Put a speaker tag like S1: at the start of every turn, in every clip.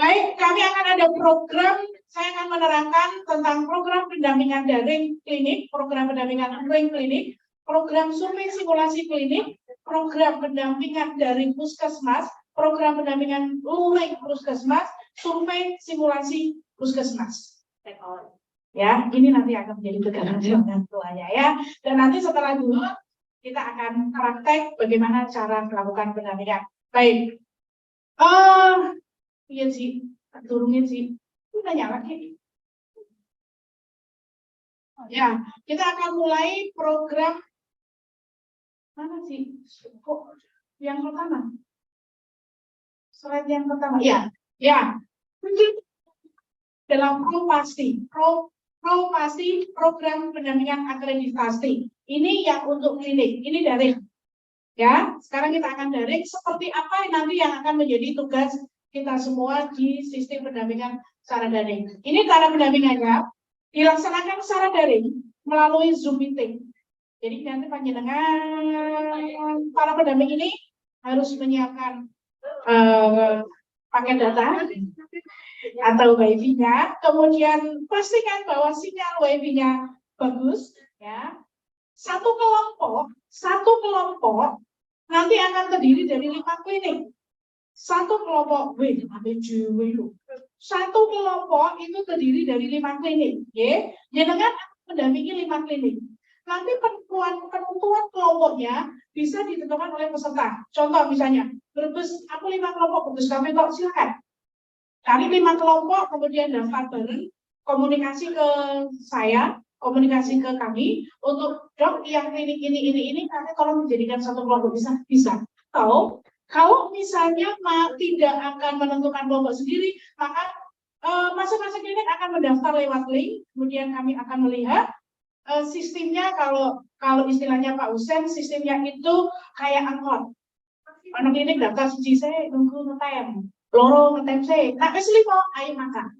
S1: Baik, kami akan ada program, saya akan menerangkan tentang program pendampingan daring klinik, program pendampingan online klinik, program survei simulasi klinik, program pendampingan daring puskesmas, program pendampingan luring puskesmas, survei simulasi puskesmas. Ya, ini nanti akan menjadi pegangan dengan tuanya ya. Dan nanti setelah dulu kita akan praktek bagaimana cara melakukan pendampingan. Baik. Iya sih, turungin sih. Udah nyala lagi. Ya, kita akan mulai program mana sih? Kok yang pertama? Slide yang pertama. Ya, ya. Dalam pasti program pendampingan akreditasi. Ini yang untuk klinik, ini daring. Ya, sekarang kita akan daring seperti apa nanti yang akan menjadi tugas kita semua di sistem pendampingan secara daring. Ini cara pendampingannya dilaksanakan secara daring melalui Zoom meeting. Jadi nanti panjenengan para pendamping ini harus menyiapkan paket data atau WiFi-nya, kemudian pastikan bahwa sinyal WiFi-nya bagus, ya. Satu kelompok nanti akan terdiri dari 5 klinik. Satu kelompok satu kelompok itu terdiri dari 5 klinik, ya. Jenengan akan mendampingi 5 klinik. Nanti penentuan kelompoknya bisa ditentukan oleh peserta. Contoh misalnya, Brebes, aku 5 kelompok, Brebes kami kok silakan. Kami 5 kelompok, kemudian daftar bareng, komunikasi ke saya, komunikasi ke kami, untuk dok yang klinik ini, nanti tolong menjadikan satu kelompok, bisa. Atau, kalau misalnya tidak akan menentukan kelompok sendiri, maka masing-masing klinik akan mendaftar lewat link, kemudian kami akan melihat sistemnya, kalau istilahnya Pak Usen, sistemnya itu kayak angkot. Anak klinik daftar siji, saya nunggu ngetem. Loro ngetem saya, nah wis 5, ayo makan.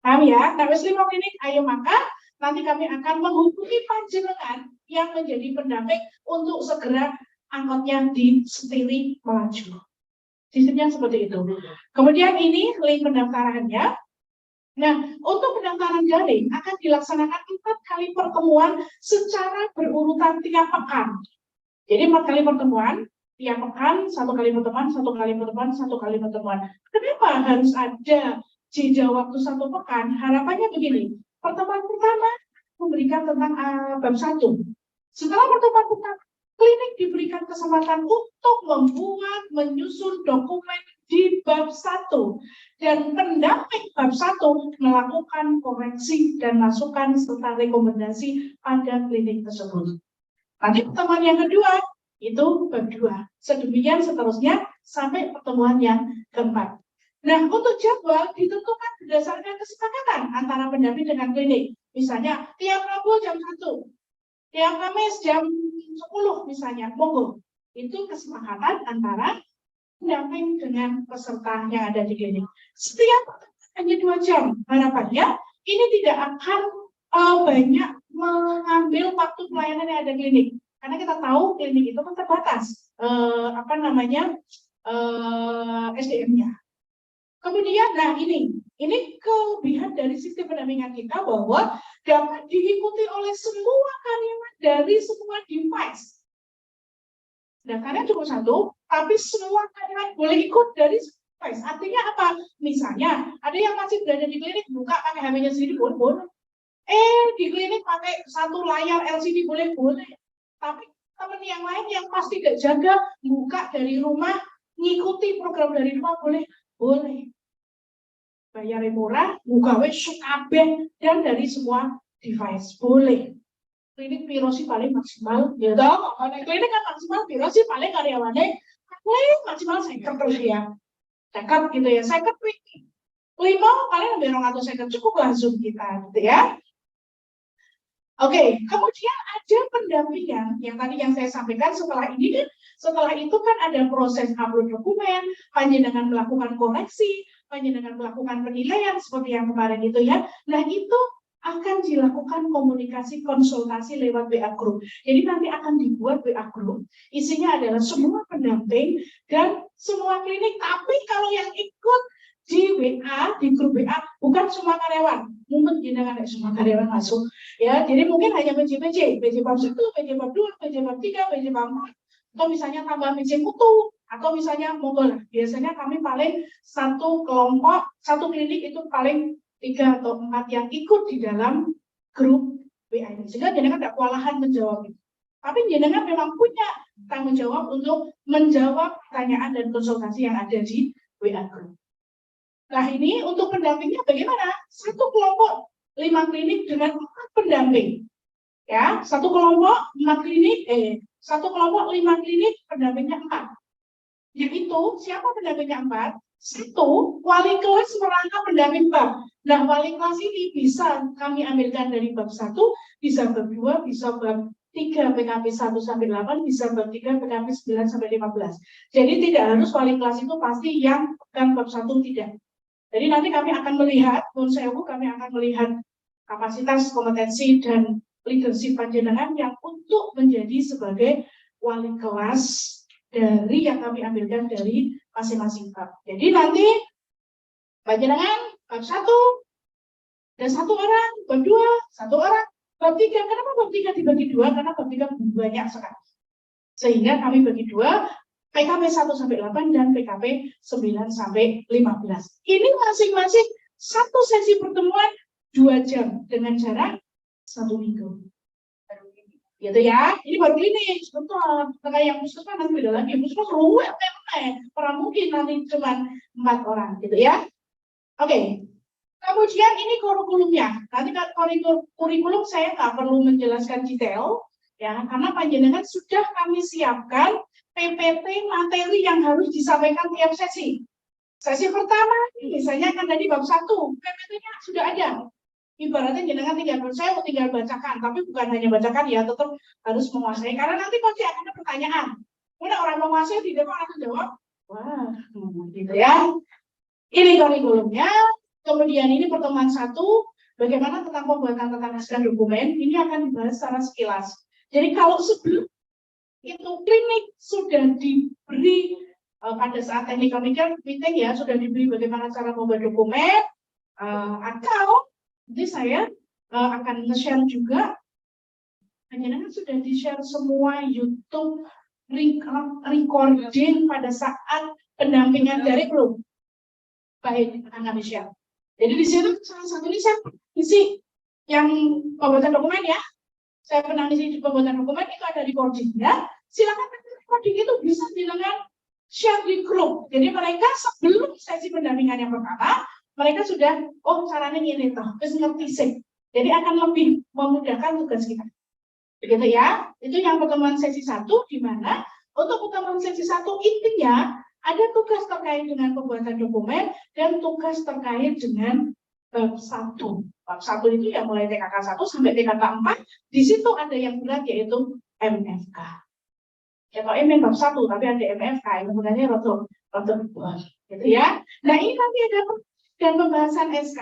S1: Paham ya? Nah wis 5 klinik, ayo makan. Nanti kami akan menghubungi panjenengan yang menjadi pendamping untuk segera angkotnya disetiri melaju. Sistemnya seperti itu. Kemudian ini link pendaftarannya. Nah, untuk pendaftaran daring akan dilaksanakan 4 kali pertemuan secara berurutan tiap pekan. Jadi 4 kali pertemuan. Tiap pekan, 1 kali pertemuan, 1 kali pertemuan, 1 kali pertemuan. Kenapa harus ada jeda waktu 1 pekan? Harapannya begini, pertemuan pertama memberikan tentang bab 1. Setelah pertemuan pertama, klinik diberikan kesempatan untuk menyusun dokumen di bab 1. Dan pendamping bab 1 melakukan koreksi dan masukan serta rekomendasi pada klinik tersebut. Nanti pertemuan yang kedua, itu bab 2. Sedemikian seterusnya sampai pertemuan yang keempat. Nah, untuk jadwal ditentukan berdasarkan kesepakatan antara pendamping dengan klinik. Misalnya, tiap Rabu jam 1, tiap Kamis jam 10 misalnya, monggo. Itu kesepakatan antara pendamping dengan peserta yang ada di klinik. Setiap hanya 2 jam. Harapannya, ini tidak akan banyak mengambil waktu pelayanan yang ada di klinik. Karena kita tahu klinik itu kan terbatas SDM-nya. Kemudian, nah ini kelebihan dari sistem pendampingan kita bahwa dapat diikuti oleh semua karyawan dari semua device. Daftarnya cuma 1, tapi semua karyawan boleh ikut dari device. Artinya apa? Misalnya, ada yang masih berada di klinik, buka pakai HP-nya sendiri, boleh. Di klinik pakai 1 layar LCD, boleh. Tapi teman yang lain yang pasti tidak jaga, buka dari rumah, ngikuti program dari rumah, boleh. Bayar murah, buka kabeh dan dari semua device, boleh. Klinik piro sih paling maksimal, ya toh, klinik kan maksimal piro sih paling karyawannya, maksimal 50 terus ya. Cakep gitu ya, 50 5 paling lebih 250 cukup langsung kita gitu ya. Oke, kemudian ada pendampingan yang tadi yang saya sampaikan setelah itu kan ada proses upload dokumen, panjenengan melakukan koreksi, panjenengan melakukan penilaian seperti yang kemarin itu ya. Nah itu akan dilakukan komunikasi konsultasi lewat WA Group. Jadi nanti akan dibuat WA Group, isinya adalah semua pendamping dan semua klinik. Tapi kalau yang ikut di WA, di grup WA, bukan semua karyawan. Mungkin jenengan semua karyawan masuk. Ya, jadi mungkin hanya PJ bab 1, PJ bab 2, PJ bab 3, PJ bab 4, atau misalnya tambah PJ kutu, atau misalnya monggo lah. Biasanya kami paling satu kelompok, satu klinik itu paling 3 atau 4 yang ikut di dalam grup WA ini. Sehingga jenengan tidak kewalahan menjawab itu. Tapi jenengan memang punya tanggung jawab untuk menjawab pertanyaan dan konsultasi yang ada di WA group. Nah ini untuk pendampingnya bagaimana? Satu kelompok 5 klinik dengan 4 pendamping. Ya, satu kelompok 5 klinik, satu kelompok 5 klinik pendampingnya 4. Yaitu siapa pendampingnya 4? Satu, wali kelas merangkap pendamping bab. Nah, wali kelas ini bisa kami ambilkan dari bab 1, bisa bab 2, bisa bab 3 PKP 1 sampai 8, bisa bab 3 PKP 9 sampai 15. Jadi tidak harus wali kelas itu pasti yang pegang bab 1, tidak. Jadi nanti kami akan melihat, kami akan melihat kapasitas, kompetensi, dan leadership panjenengan yang untuk menjadi sebagai wali kelas dari yang kami ambilkan dari masing-masing bab. Jadi nanti panjenengan bab 1 dan 1 orang, bab 2 1 orang, bab 3. Kenapa bab 3 dibagi 2? Karena bab 3 banyak sekali. Sehingga kami bagi 2, PKP 1 sampai 8 dan PKP 9 sampai 15. Ini masing-masing satu sesi pertemuan 2 jam dengan jarak 1 minggu. Gitu ya, ini baru klinik, betul. Kayak yang puskesmas nanti beda lagi, puskesmas ruwet orang mungkin nanti cuma 4 orang, gitu ya. Oke, kemudian ini kurikulumnya. Nanti kurikulum saya nggak perlu menjelaskan detail, ya, karena panjenengan sudah kami siapkan PPT materi yang harus disampaikan tiap sesi. Sesi pertama, misalnya kan tadi bab 1, PPT-nya sudah ada. Ibaratnya jenengan tinggal bacakan, tapi bukan hanya bacakan ya, tetap harus menguasai. Karena nanti pasti akan ada pertanyaan. Kemudian orang menguasai tidak langsung jawab, wah, gitu ya. Ini kurikulumnya. Kemudian ini pertemuan 1, bagaimana tentang pembuatan tata naskah dokumen. Ini akan dibahas secara sekilas. Jadi kalau sebelum itu klinik sudah diberi pada saat technical meeting ya, sudah diberi bagaimana cara membuat dokumen, atau nanti saya akan nge-share juga, panjenengan sudah di-share semua YouTube recording pada saat pendampingan dari belum? Baik, akan kami share. Jadi di situ salah satu ini saya isi yang pembuatan dokumen ya. Saya pernah isi di pembuatan dokumen itu ada recording ya. Silakan recording itu bisa dengan share di grup. Jadi mereka sebelum sesi pendampingan yang pertama, mereka sudah, oh caranya ini toh, terus ngerti sih. Jadi akan lebih memudahkan tugas kita. Begitu ya, itu yang pertemuan sesi 1, di mana untuk pertemuan sesi 1 intinya ada tugas terkait dengan pembuatan dokumen dan tugas terkait dengan bab 1. Bab 1 itu ya mulai TKK 1 sampai TKK 4, di situ ada yang berat yaitu MFK. Ya kalau ini bab 1, tapi ada MFK, yang sebenarnya roto buah. Gitu ya. Nah ini nanti ada dan pembahasan SK.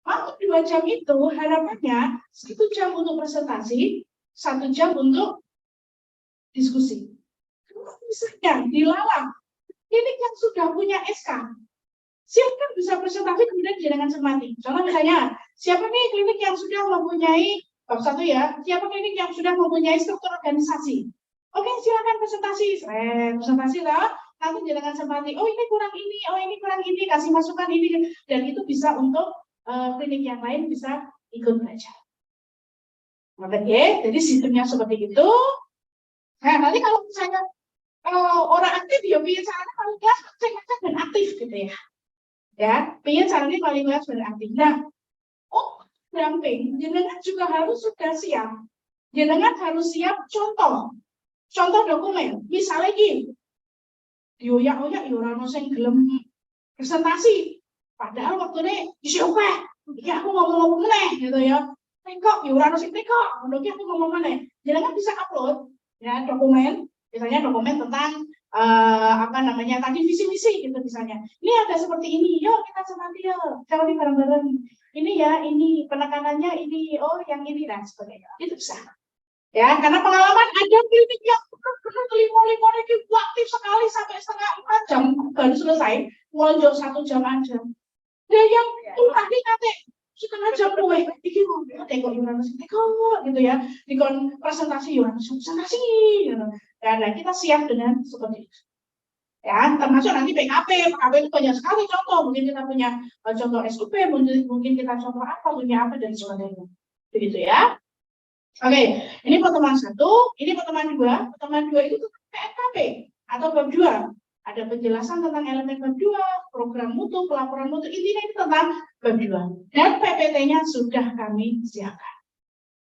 S1: Waktu 2 jam itu harapannya 1 jam untuk presentasi, 1 jam untuk diskusi. Misalnya dilalang klinik yang sudah punya SK, silakan bisa presentasi kemudian jenengan cermati. Contoh misalnya, siapa nih klinik yang sudah mempunyai bab 1 ya, siapa klinik yang sudah mempunyai struktur organisasi. Oke, silakan presentasi. Presentasi lah. Nanti jenengan cermati, oh ini kurang ini, oh ini kurang ini, kasih masukan ini, dan itu bisa untuk klinik yang lain bisa ikut belajar. Oke, jadi sistemnya seperti itu. Nah, nanti kalau misalnya orang aktif, ya pilih caranya paling jelas, cek dan aktif gitu ya. Ya, pilih caranya paling jelas dan aktif. Nah, pendamping, jenengan juga harus sudah siap. Jenengan harus siap contoh dokumen. Misalnya gini, dioyak-oyak ya orang sing gelem presentasi. Padahal waktunya isi oke. Ya aku ngomong meneh gitu ya. Tengok ya orang sing tengok. Menurutnya aku ngomong meneh. Jenengan bisa upload ya dokumen, misalnya dokumen tentang tadi visi-misi gitu misalnya. Ini ada seperti ini. Yuk kita cermati yuk. Coba bareng-bareng. Ini ya, ini penekanannya ini, oh yang ini dan sebagainya. Itu bisa. Ya, karena pengalaman ada klinik yang benar-benar kelima-lima aktif sekali sampai setengah 4 jam baru selesai. Lonjok 1 jam aja. Ada yang tadi nanti setengah jam kowe iki kok Yohanes kok gitu ya. Dikon presentasi Yohanes presentasi gitu. Dan kita siap dengan seperti itu. Ya, termasuk nanti PKP itu banyak sekali contoh. Mungkin kita punya contoh SUP, mungkin kita contoh apa, punya apa dan sebagainya. Begitu ya. Oke, ini pertemuan 1, ini pertemuan 2. Pertemuan 2 itu tentang PKP atau bab 2. Ada penjelasan tentang elemen bab 2, program mutu, pelaporan mutu, intinya itu tentang bab 2. Dan PPT-nya sudah kami siapkan.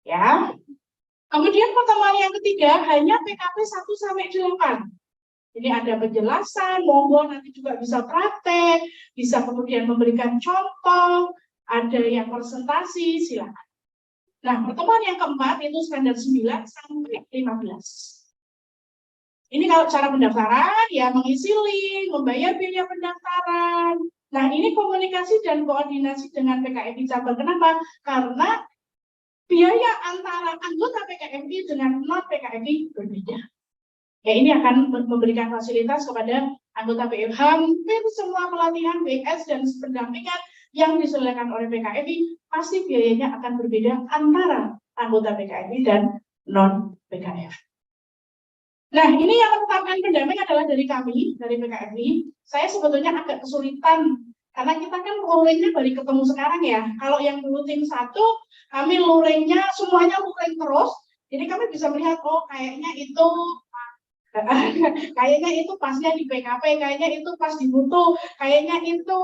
S1: Ya. Kemudian pertemuan yang ketiga hanya PKP 1 sampai 8. Ini ada penjelasan, monggo nanti juga bisa praktek, bisa kemudian memberikan contoh, ada yang presentasi, silakan. Nah, pertemuan yang keempat itu standar 9 sampai 15. Ini kalau cara pendaftaran, ya mengisi link, membayar biaya pendaftaran. Nah, ini komunikasi dan koordinasi dengan PKMI cabang. Kenapa? Karena biaya antara anggota PKMI dengan non-PKMI berbeda. Ya, ini akan memberikan fasilitas kepada anggota PKMI. Hampir semua pelatihan BS dan pendampingan yang diselenggarakan oleh PKMI pasti biayanya akan berbeda antara anggota PKMI dan non-PKMI. Nah, ini yang menetapkan pendamping adalah dari kami, dari PKMI. Saya sebetulnya agak kesulitan karena kita kan luringnya baru ketemu sekarang ya. Kalau yang dulu tim 1, kami luringnya semuanya luring terus. Jadi kami bisa melihat, oh kayaknya itu pasnya di PKP, kayaknya itu pas di mutu, kayaknya itu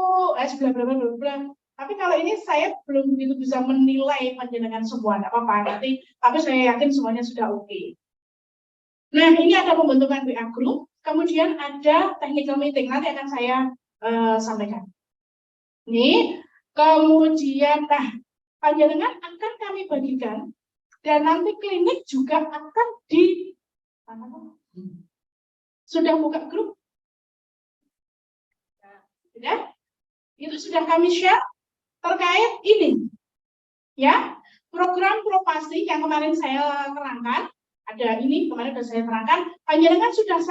S1: bla. Tapi kalau ini saya belum begitu bisa menilai panjenengan semua, tidak apa-apa nanti. Tapi saya yakin semuanya sudah oke. Nah, ini ada pembentukan WA group, kemudian ada technical meeting, nanti akan saya sampaikan. Ini, kemudian, nah, panjenengan akan kami bagikan, dan nanti klinik juga akan di sudah buka grup? Sudah? Itu sudah kami share terkait ini. Ya, program Propasti yang kemarin saya terangkan, ada ini kemarin sudah saya terangkan, panjenengan sudah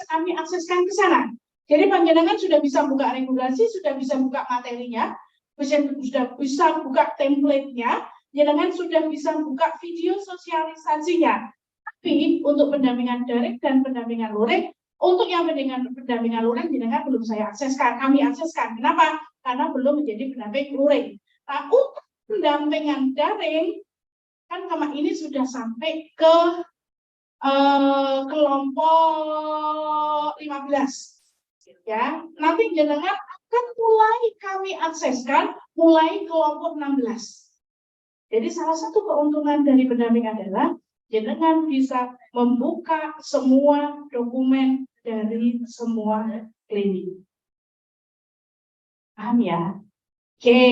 S1: kami akseskan ke sana. Jadi panjenengan sudah bisa buka regulasi, sudah bisa buka materinya, sudah bisa buka template-nya, panjenengan sudah bisa buka video sosialisasinya. Tapi untuk pendampingan daring dan pendampingan luring, untuk yang pendampingan luring jenengan belum saya akseskan, kami akseskan. Kenapa? Karena belum menjadi pendamping luring. Nah, untuk pendampingan daring kan kemarin ini sudah sampai ke kelompok 15. Ya, nanti jenengan akan mulai kami akseskan mulai kelompok 16. Jadi salah satu keuntungan dari pendamping adalah jenengan bisa membuka semua dokumen dari semua klinik. Paham ya? Oke.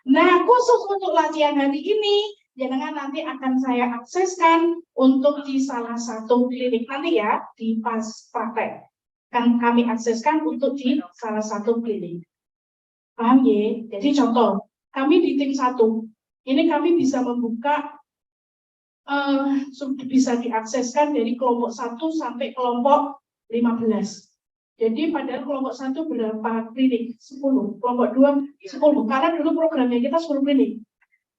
S1: Nah, khusus untuk latihan hari ini, jenengan nanti akan saya akseskan untuk di salah satu klinik nanti ya, di pas praktek. Kan kami akseskan untuk di salah satu klinik. Paham ya? Jadi contoh, kami di tim 1, ini kami bisa membuka bisa diakseskan dari kelompok 1 sampai kelompok 15. Jadi pada kelompok 1 berapa klinik? 10. Kelompok 2, 10. Karena dulu programnya kita 10 klinik.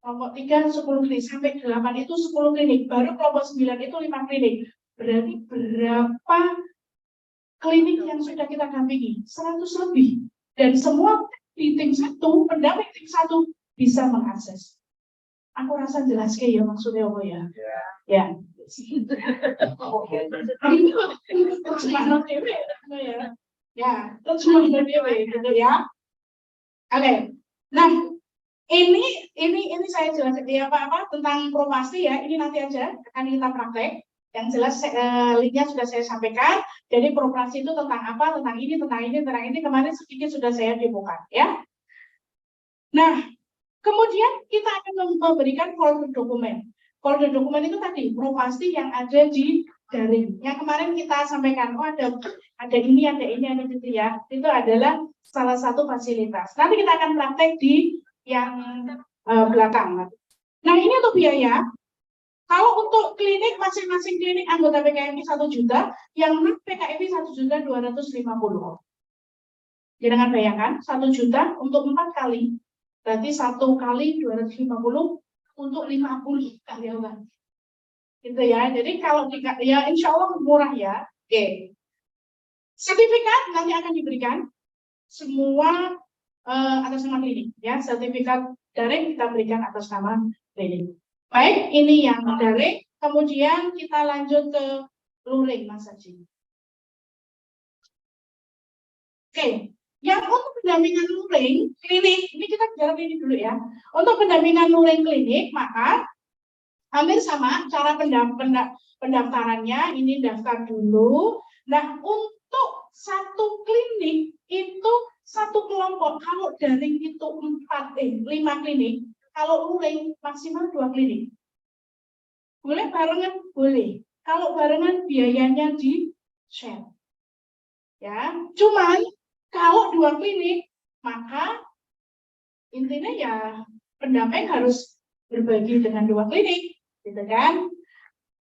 S1: Kelompok 3, 10 klinik. Sampai 8 itu 10 klinik. Baru kelompok 9 itu 5 klinik. Berarti berapa klinik yang sudah kita dampingi? 100 lebih. Dan semua di tim 1, pendamping tim 1 bisa mengakses. Aku rasa jelas ya maksudnya apa ya? Ya. Ya, terjemahan DW gitu ya. Oke. Nah, ini saya jelaskan ya apa tentang Propasti ya. Ini nanti aja akan kita praktek. Yang jelas linknya sudah saya sampaikan. Jadi Propasti itu tentang apa? Tentang ini, tentang ini, tentang ini. Kemarin sedikit sudah saya demokan ya. Nah, kemudian kita akan memberikan folder dokumen. Folder dokumen itu tadi Propasti yang ada di daring. Yang kemarin kita sampaikan, oh ada ini, ada gitu ya. Itu adalah salah satu fasilitas. Nanti kita akan praktek di yang belakang. Nah, ini untuk biaya. Kalau untuk klinik, masing-masing klinik anggota PKMI 1 juta, yang non PKMI 1.250.000. Jangan bayangkan 1 juta untuk 4 kali, berarti 1 kali 250 untuk 50 karyawan. Gitu ya. Jadi kalau ya insya Allah murah ya. Oke. Sertifikat nanti akan diberikan semua atas nama klinik ya. Sertifikat daring kita berikan atas nama klinik. Baik, ini yang daring. Kemudian kita lanjut ke luring, Mas Haji. Oke. Yang untuk pendampingan luring klinik, ini kita bicara klinik dulu ya. Untuk pendampingan luring klinik, maka hampir sama cara pendaftarannya. Ini daftar dulu. Nah, untuk satu klinik itu satu kelompok. Kalau daring itu 5 klinik, kalau luring maksimal 2 klinik. Boleh barengan? Boleh. Kalau barengan biayanya di share. Ya, cuman kalau 2 klinik, maka intinya ya pendamping harus berbagi dengan 2 klinik, gitu kan?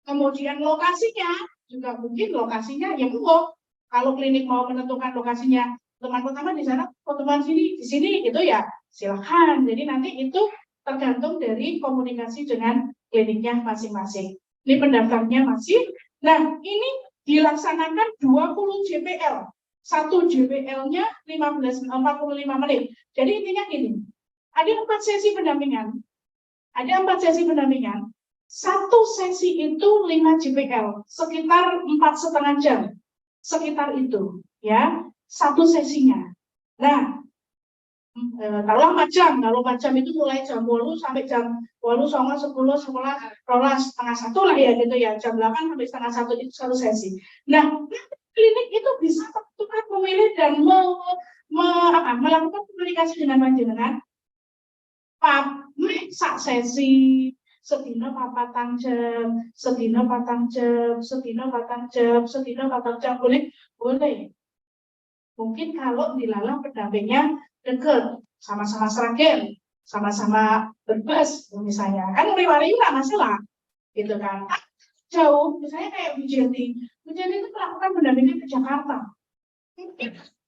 S1: Kemudian lokasinya juga mungkin lokasinya ya monggo. Kalau klinik mau menentukan lokasinya, teman pertama di sana, teman sini di sini, gitu ya silakan. Jadi nanti itu tergantung dari komunikasi dengan kliniknya masing-masing. Ini pendaftarnya masih. Nah, ini dilaksanakan 20 JPL. 1 JPL-nya 45 menit. Jadi intinya gini, ada 4 sesi pendampingan. Ada 4 sesi pendampingan. 1 sesi itu 5 JPL, sekitar 4,5 jam. Sekitar itu, ya. 1 sesinya. Nah, kalau 4 jam, itu mulai jam 8 sampai jam 8, 9, 10, 11, 12, setengah 1 lah ya gitu ya. Jam 8 sampai setengah 1 itu 1 sesi. Nah, klinik itu bisa tentukan memilih dan melakukan komunikasi dengan panjenengan. Sak sesi sedina 4 jam, sedina 4 jam, sedina 4 jam, sedina 4 jam, boleh. Mungkin kalau dilalah pendampingnya dekat, sama-sama Sragen, sama-sama berbas misalnya, kan riwari nggak masalah, gitu kan? Jauh, misalnya kayak Bu Jenti itu melakukan pendampingan ke Jakarta.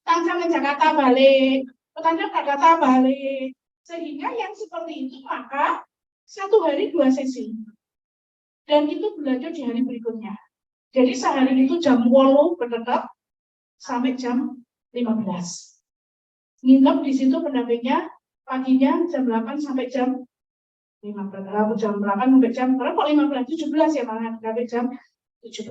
S1: Tangan ke Jakarta balik, petanda Jakarta balik, sehingga yang seperti itu maka 1 hari 2 sesi, dan itu berlanjut di hari berikutnya. Jadi sehari itu jam 8 bertetap sampai jam 15. Nginep di situ pendampingnya paginya jam 8 sampai jam 15. Jam 8 sampai jam berapa? 17 ya malah sampai jam 17.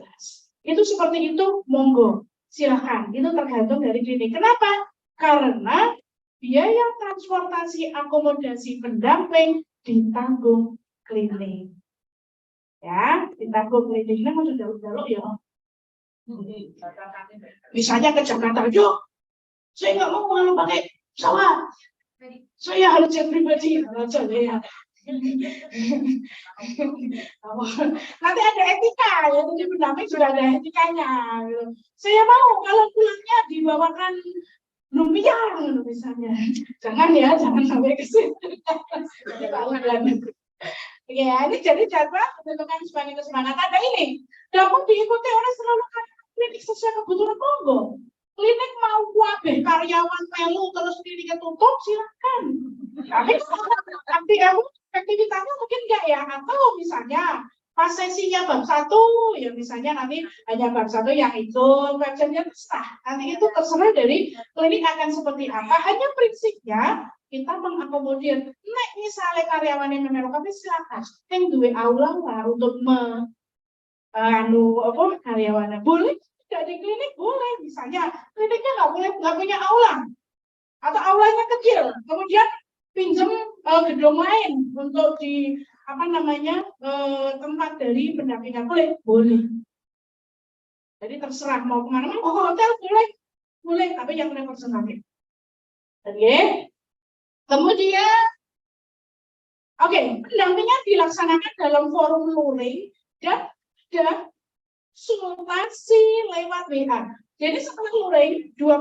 S1: Itu seperti itu, monggo, silahkan. Itu tergantung dari klinik. Kenapa? Karena biaya transportasi akomodasi pendamping ditanggung klinik. Ya, ditanggung kliniknya mau jaluk-jaluk ya. Misalnya ke Jakarta, yuk, saya nggak mau pakai pesawat. Saya harus jet pribadi aja ya. Nanti ada etika ya, jadi pendamping sudah ada etikanya. Saya mau kalau pulangnya dibawakan lumpia misalnya. Jangan ya, jangan sampai ke situ. Ya, ini jadi jadwal menentukan kesepakatan. Ada ini, namun diikuti oleh seluruh klinik sesuai kebutuhan monggo. Klinik mau kabeh karyawan melu terus kliniknya tutup, silakan. Tapi kamu aktivitasnya mungkin enggak ya, atau misalnya pas sesinya bab 1 ya misalnya nanti hanya bab 1 yang ikut, websitenya terserah. Nanti itu terserah dari klinik akan seperti apa. Hanya prinsipnya kita mengakomodir. Nek misalnya karyawan yang memang kami silakan. Yang duwe aula lah untuk karyawannya boleh. Dari klinik boleh, misalnya kliniknya nggak punya aula atau aulanya kecil, kemudian pinjam gedung lain untuk di tempat dari pendampingan boleh. Jadi terserah mau kemana, mau ke hotel boleh, tapi yang representatif. Oke. Kemudian, pendampingan dilaksanakan dalam forum luring dan ada konsultasi lewat WA. Jadi setelah luring 2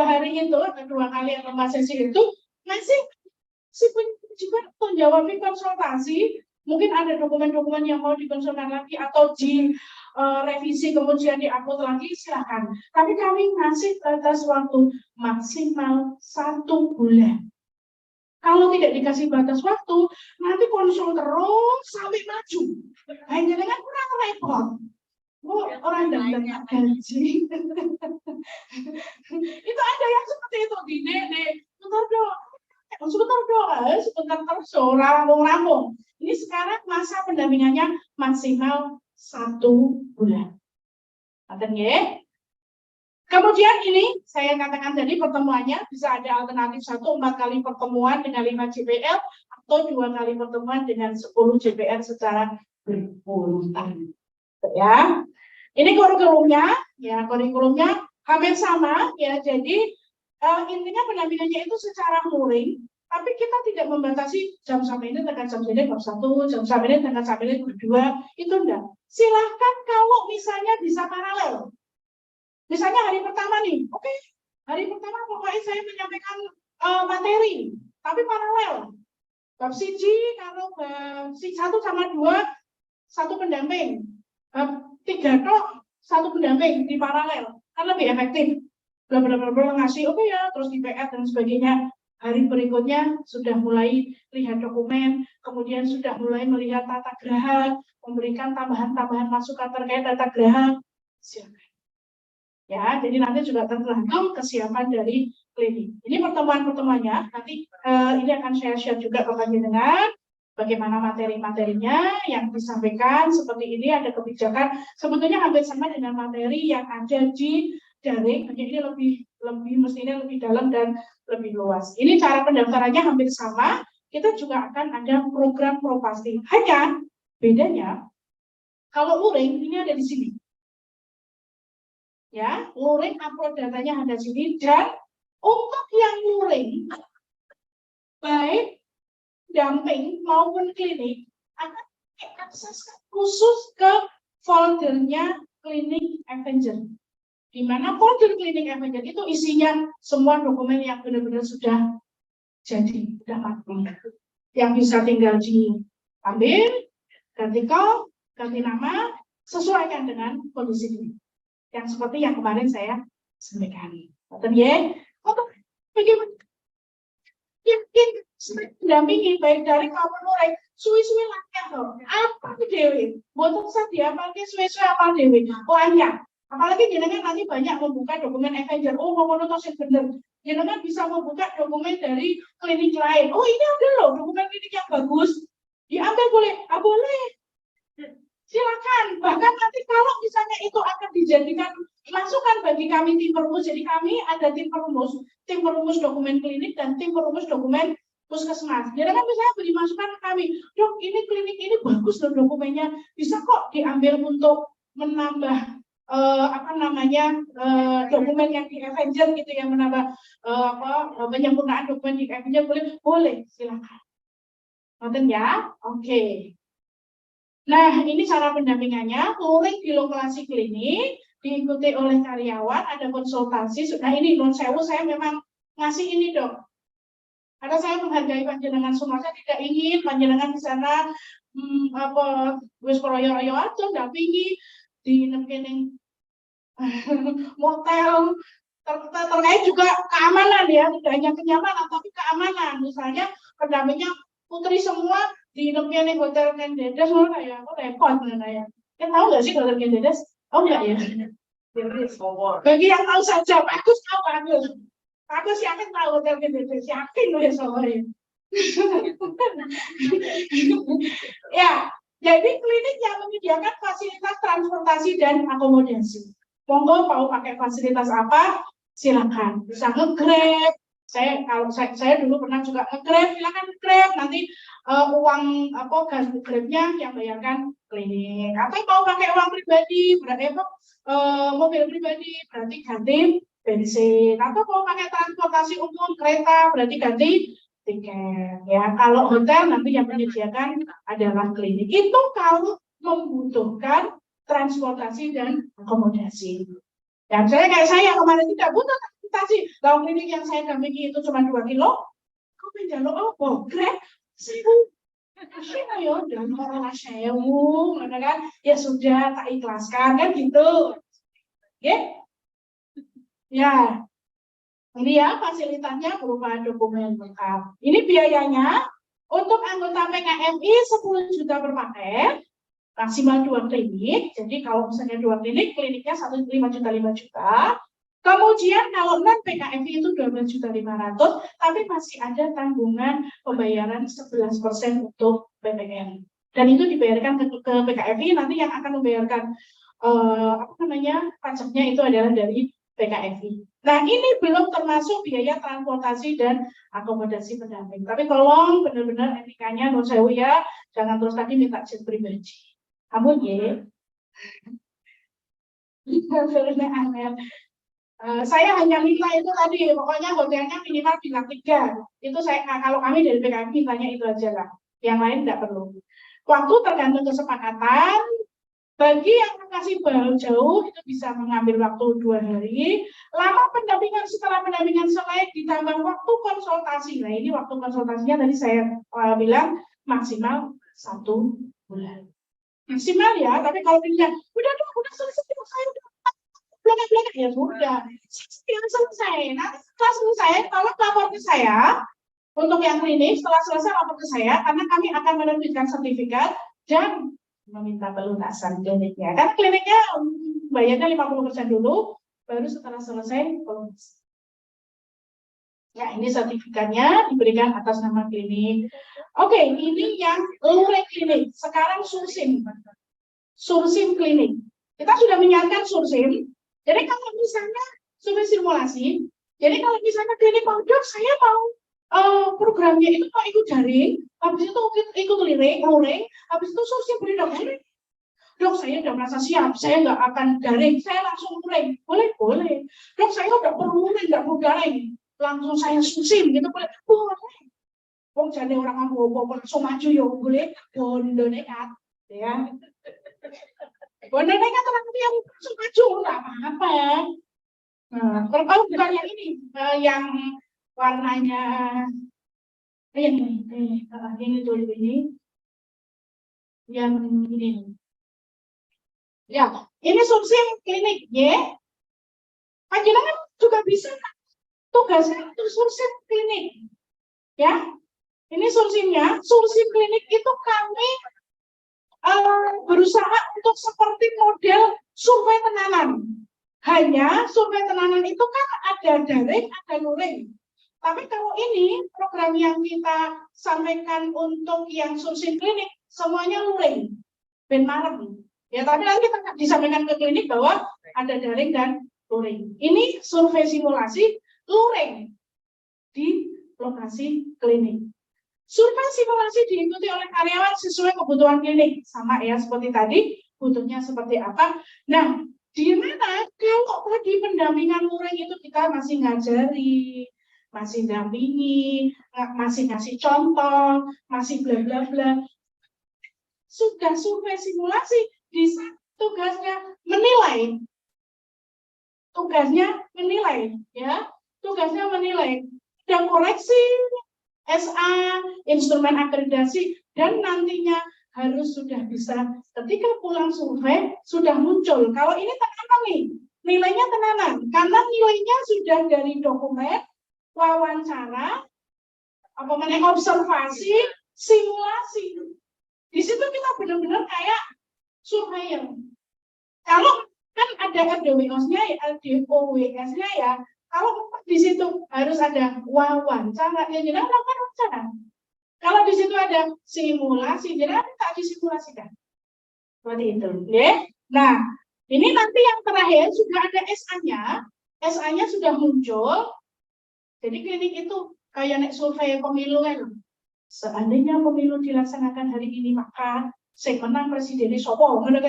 S1: hari itu atau 2 kali atau 4 sesi itu masih juga menjawab konsultasi. Mungkin ada dokumen-dokumen yang mau dikonsultasi lagi atau revisi kemudian diupload lagi, silahkan. Tapi kami ngasih batas waktu maksimal 1 bulan. Kalau tidak dikasih batas waktu, nanti konsul terus sampai maju. Hanya dengan kurang repot. Oh, orang dan gaji. Itu ada yang seperti itu di sebentar dong, sebentar terus rampung. Ini sekarang masa pendampingannya maksimal 1 bulan. Ya. Kemudian ini saya katakan tadi pertemuannya bisa ada alternatif 1 4 kali pertemuan dengan 5 JPL atau 2 kali pertemuan dengan 10 JPL secara berurutan. Ya. Ini kurikulumnya, ya kurikulumnya hampir sama, ya. Jadi intinya pendampingannya itu secara luring, tapi kita tidak membatasi jam sampai ini dengan jam ini jam 1, jam sampai ini dengan sampai ini berdua, itu enggak. Silahkan kalau misalnya bisa paralel. Misalnya hari pertama nih, oke, hari pertama pokoknya saya menyampaikan materi, tapi paralel. Bab siji kalau bab 1 sama 2 1 pendamping, bab 3 tok 1 pendamping di paralel, kan lebih efektif. Benar-benar ngasih oke ya, terus di PR dan sebagainya. Hari berikutnya sudah mulai lihat dokumen, kemudian sudah mulai melihat tata geraha, memberikan tambahan-tambahan masukan terkait tata geraha. Silakan. Ya, jadi nanti juga tergantung kesiapan dari klinik. Ini pertemuan-pertemuannya, nanti ini akan saya share juga ke panjenengan bagaimana materi-materinya yang disampaikan seperti ini, ada kebijakan sebetulnya hampir sama dengan materi yang ada di daring, hanya ini lebih mestinya lebih dalam dan lebih luas. Ini cara pendaftarannya hampir sama, kita juga akan ada program propasti. Hanya bedanya kalau luring ini ada di sini. Ya, luring upload datanya ada di sini, dan untuk yang luring baik damping maupun klinik akan akses khusus ke foldernya Klinik Avenger. Di mana folder Klinik Avenger itu isinya semua dokumen yang benar-benar sudah jadi, sudah matang. Yang bisa tinggal diambil, ganti kode, ganti nama, sesuaikan dengan kondisi ini. Yang seperti yang kemarin saya sampaikan. Ya, untuk bagaimana yakin mendampingi baik dari kamu mulai suwi-suwi lancar loh. Apa nih Dewi? Buat saya diapalkan suwi-suwi apa Dewi? Lancar. Apalagi jenengan nanti banyak membuka dokumen Avenger. Oh, mau sih bener. Jenengan bisa membuka dokumen dari klinik lain. Oh, ini ada loh dokumen klinik yang bagus. Diambil boleh? Ah, boleh. Silakan. Bahkan nanti kalau misalnya itu akan dijadikan masukan bagi kami tim perumus. Jadi kami ada tim perumus dokumen klinik dan tim perumus dokumen puskesmas. Jadi kan misalnya beri masukan ke kami, dok ini klinik ini bagus loh dokumennya, bisa kok diambil untuk menambah dokumen yang di Avenger gitu ya, menambah penyempurnaan dokumen di Avenger boleh silakan. Nonton ya, oke. Nah, ini cara pendampingannya, luring di lokasi klinik, diikuti oleh karyawan, ada konsultasi. Nah, ini non sewu saya memang ngasih ini dok. Karena saya menghargai panjenengan semua, saya tidak ingin panjenengan di sana wis royo-royo aja, dampingi di nekening motel terkait juga keamanan ya, tidak hanya kenyamanan tapi keamanan. Misalnya pendampingnya putri semua di nekening hotel Kendedes, mana ya, aku repot mana ya. Kan tahu nggak sih hotel Kendedes? Oh enggak ya? Bagi yang tahu saja, bagus tahu bagus. Aku yakin tahu hotel Kendedes, yakin loh ya soalnya. Ya, jadi klinik yang menyediakan fasilitas transportasi dan akomodasi. Monggo mau pakai fasilitas apa? Silakan. Bisa nge-Grab. Saya dulu pernah juga nge-Grab, silakan nge-Grab. Nanti uang gas Grab-nya yang bayarkan klinik. Atau mau pakai uang pribadi, berarti mobil pribadi, berarti ganti bensin. Atau mau pakai transportasi umum kereta, berarti ganti tiket. Ya, kalau hotel nanti yang menyediakan adalah klinik. Itu kalau membutuhkan transportasi dan akomodasi. Dan kayak saya kemarin tidak butuh transportasi. Kalau klinik yang saya dampingi itu cuma 2 kilo, kok menjaluk Grab 1.000. Ya udah orang sewu, kan? Ya sudah tak ikhlaskan kan gitu. Ya, ya. Ini ya fasilitasnya berupa dokumen lengkap. Ini biayanya untuk anggota PKMI 10 juta per paket, maksimal 2 klinik. Jadi kalau misalnya 2 klinik, kliniknya 5 juta 5 juta. Kemudian kalau non PKMI itu 12.500.000, tapi masih ada tanggungan pembayaran 11% untuk PPN. Dan itu dibayarkan ke PKMI, nanti yang akan membayarkan pajaknya itu adalah dari PKMI. Nah, ini belum termasuk biaya transportasi dan akomodasi pendamping. Tapi tolong benar-benar etikanya non sewu ya, jangan terus tadi minta jet pribadi. Kamu ya. Saya hanya minta itu tadi, pokoknya hotelnya minimal bintang 3. Itu saya, kalau kami dari PKMI mintanya itu aja lah. Yang lain tidak perlu. Waktu tergantung kesepakatan. Bagi yang lokasi jauh itu bisa mengambil waktu 2 hari. Lama pendampingan setelah pendampingan selesai ditambah waktu konsultasi. Nah ini waktu konsultasinya tadi saya bilang maksimal 1 bulan. Maksimal ya, tapi kalau dia udah selesai, saya udah belakang ya sudah. Yang selesai. Nanti setelah selesai, tolong lapor ke saya untuk yang klinik. Setelah selesai lapor ke saya, karena kami akan menerbitkan sertifikat dan meminta pelunasan kliniknya. Karena kliniknya bayarnya 50% dulu, baru setelah selesai pelunasan. Ya, ini sertifikatnya diberikan atas nama klinik. Oke, ini yang luring klinik. Sekarang sursim. Sursim klinik. Kita sudah menyiapkan sursim. Jadi kalau misalnya survei simulasi, jadi kalau misalnya klinik mau, dok saya mau programnya itu mau ikut daring, habis itu ikut luring, habis itu survei boleh dok, boleh. Dok saya udah merasa siap, saya nggak akan daring, saya langsung luring, boleh. Dok saya udah perlu luring, nggak mau daring, langsung saya susim gitu, boleh. Wong jadi orang ngomong langsung maju ya boleh, bondo nekat, ya. Bondo nekat orang yang langsung maju nggak apa-apa ya. Nah, kalau bukan yang ini, yang warnanya ini tuh ini, yang ini. Ya, ini sursim klinik, ya. Panjenengan juga bisa tugasnya untuk sursim klinik, ya. Ini sursimnya, sursim klinik itu kami berusaha untuk seperti model survei tenanan. Hanya survei tenanan itu kan ada daring, ada luring. Tapi kalau ini program yang kita sampaikan untuk yang sursim klinik semuanya luring, ben marem. Ya, tapi nanti kita disampaikan ke klinik bahwa ada daring dan luring. Ini survei simulasi luring di lokasi klinik. Survei simulasi diikuti oleh karyawan sesuai kebutuhan klinik. Sama ya seperti tadi, butuhnya seperti apa. Nah, di mana kalau tadi pendampingan luring itu kita masih ngajari, masih dampingi, masih ngasih contoh, masih bla bla bla. Sudah survei simulasi, di tugasnya menilai. Ya. Tugasnya menilai. Dan koreksi SA, instrumen akreditasi, dan nantinya harus sudah bisa ketika pulang survei sudah muncul. Kalau ini tenanan nih, nilainya tenanan, karena nilainya sudah dari dokumen, wawancara, observasi, simulasi. Di situ kita benar-benar kayak surveyor. Kalau kan ada RDWS-nya ya, RDOWS-nya ya. Kalau di situ harus ada wawancara, ya jadi melakukan wawancara. Kalau di situ ada simulasi, jadi tak disimulasikan. Seperti itu, ya. Nah, ini nanti yang terakhir sudah ada SA-nya. SA-nya sudah muncul. Jadi klinik itu kayak nek survei pemilu kan. Seandainya pemilu dilaksanakan hari ini, maka saya menang presiden di Sopo, menurut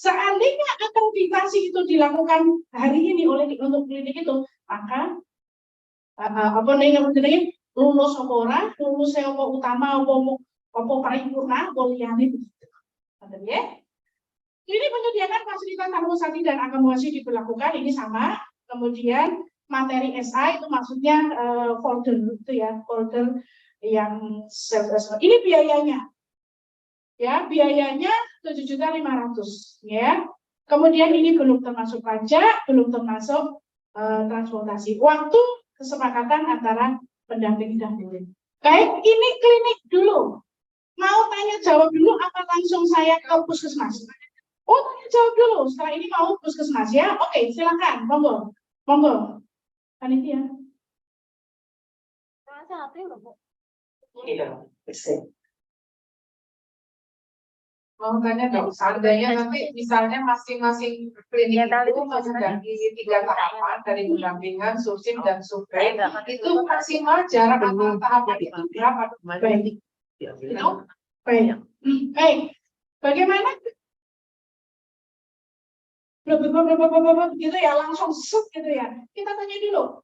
S1: seandainya akreditasi itu dilakukan hari ini untuk klinik itu, maka lulus opora, lulus seopo utama, opo paripurna, liyane begitu. Ya. Ini menyediakan fasilitas transportasi dan akomodasi diberlakukan, ini sama. Kemudian materi SA itu maksudnya folder itu ya, folder yang self assessment. Ini biayanya. Ya, biayanya 7.500.000 ya. Kemudian ini belum termasuk pajak, belum termasuk transportasi. Waktu kesepakatan antara pendamping dan murid. Baik, ini klinik dulu. Mau tanya jawab dulu apa langsung saya ke puskesmas? Oh, tanya jawab dulu. Setelah ini mau puskesmas ya. Oke, silakan. Monggo. Monggo. Panitia.
S2: Iya, bisa.
S3: Mau tanya dong, seandainya nanti misalnya masing-masing klinik itu menghadapi 3 tahapan dari pendampingan, subsim dan survei, itu maksimal jarak antara tahapan itu berapa?
S1: Baik. Itu baik. Baik. Bagaimana? Gitu ya, langsung set gitu ya. Kita tanya dulu.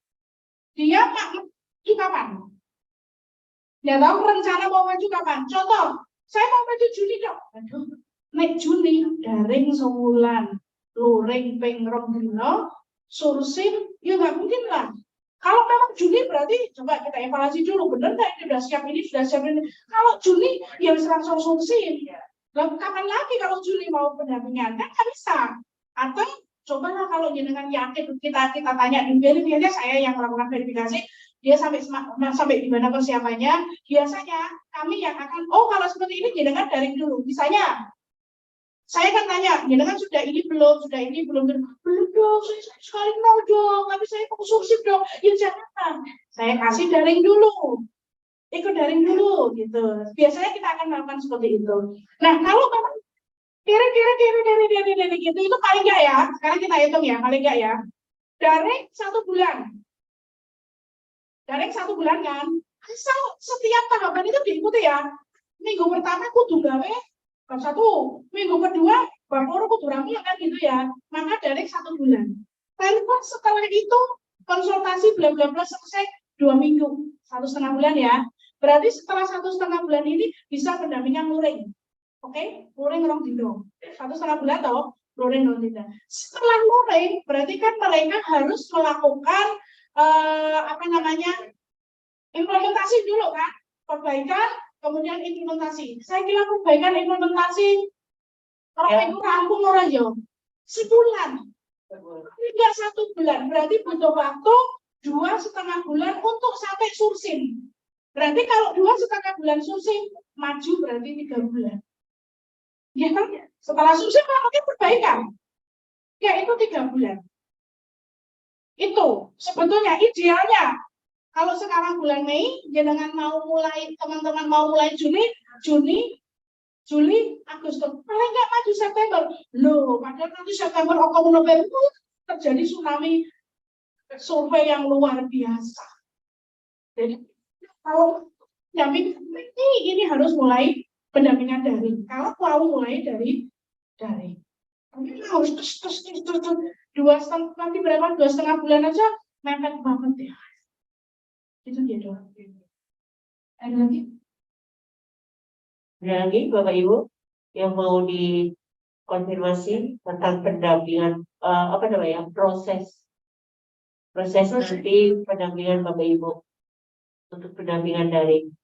S1: Dia maju kapan? Dia tahu rencana mau maju kapan? Contoh, saya mau maju Juni dong. Aduh, naik Juni, daring sebulan, luring pengrong dino, sursim, ya nggak mungkin lah. Kalau memang Juni berarti coba kita evaluasi dulu, benar nggak ini sudah siap ini. Kalau Juni ya bisa langsung sursim. Lalu kapan lagi kalau Juni mau pendampingan? Kan nggak bisa. Atau cobalah kalau jenengan yakin kita tanya di verifikasinya, saya yang melakukan verifikasi. Dia sampai di mana persiapannya, biasanya kami yang akan, oh kalau seperti ini jenengan daring dulu. Misalnya, saya kan tanya, jenengan sudah ini belum dong, saya sekali mau dong, tapi saya mau sursim dong, ya jangan, saya kasih daring dulu, ikut daring dulu, gitu. Biasanya kita akan melakukan seperti itu. Nah, kalau kamu kira gitu, itu paling enggak ya, sekarang kita hitung ya, paling enggak ya, daring 1 bulan. Daring 1 bulan kan, asal setiap tahapan itu diikuti ya. Minggu pertama kudu gawe bab 1, minggu kedua bab 2 kudu rampung kan gitu ya. Maka daring 1 bulan. Lalu setelah itu konsultasi bla bla bla selesai 2 minggu, 1,5 bulan ya. Berarti setelah 1,5 bulan ini bisa pendampingan luring. Oke, luring rong dino. 1,5 bulan toh, luring rong dino. Setelah luring berarti kan mereka harus melakukan implementasi dulu kan, perbaikan kemudian implementasi. Saya kira perbaikan implementasi orang itu rampung orang ya sebulan, tidak 1 bulan, berarti butuh waktu 2,5 bulan untuk sampai sursim. Berarti kalau 2,5 bulan sursim maju berarti 3 bulan. Ya kan? Setelah sursim mungkin perbaikan, ya itu 3 bulan. Itu sebetulnya idealnya. Kalau sekarang bulan Mei, jenengan mau mulai, teman-teman mau mulai Juni, Juli, Agustus, paling nggak maju September. Loh, padahal nanti September, Oktober, November terjadi tsunami survei yang luar biasa. Jadi kalau pendamping ini harus mulai pendampingan daring. Kalau mau mulai dari daring, ini harus terus 2,5 nanti berapa 2,5 bulan aja mepet banget ya. Itu dia doang. Ada lagi?
S2: Ada lagi Bapak Ibu yang mau dikonfirmasi tentang pendampingan proses nanti pendampingan Bapak Ibu untuk pendampingan daring.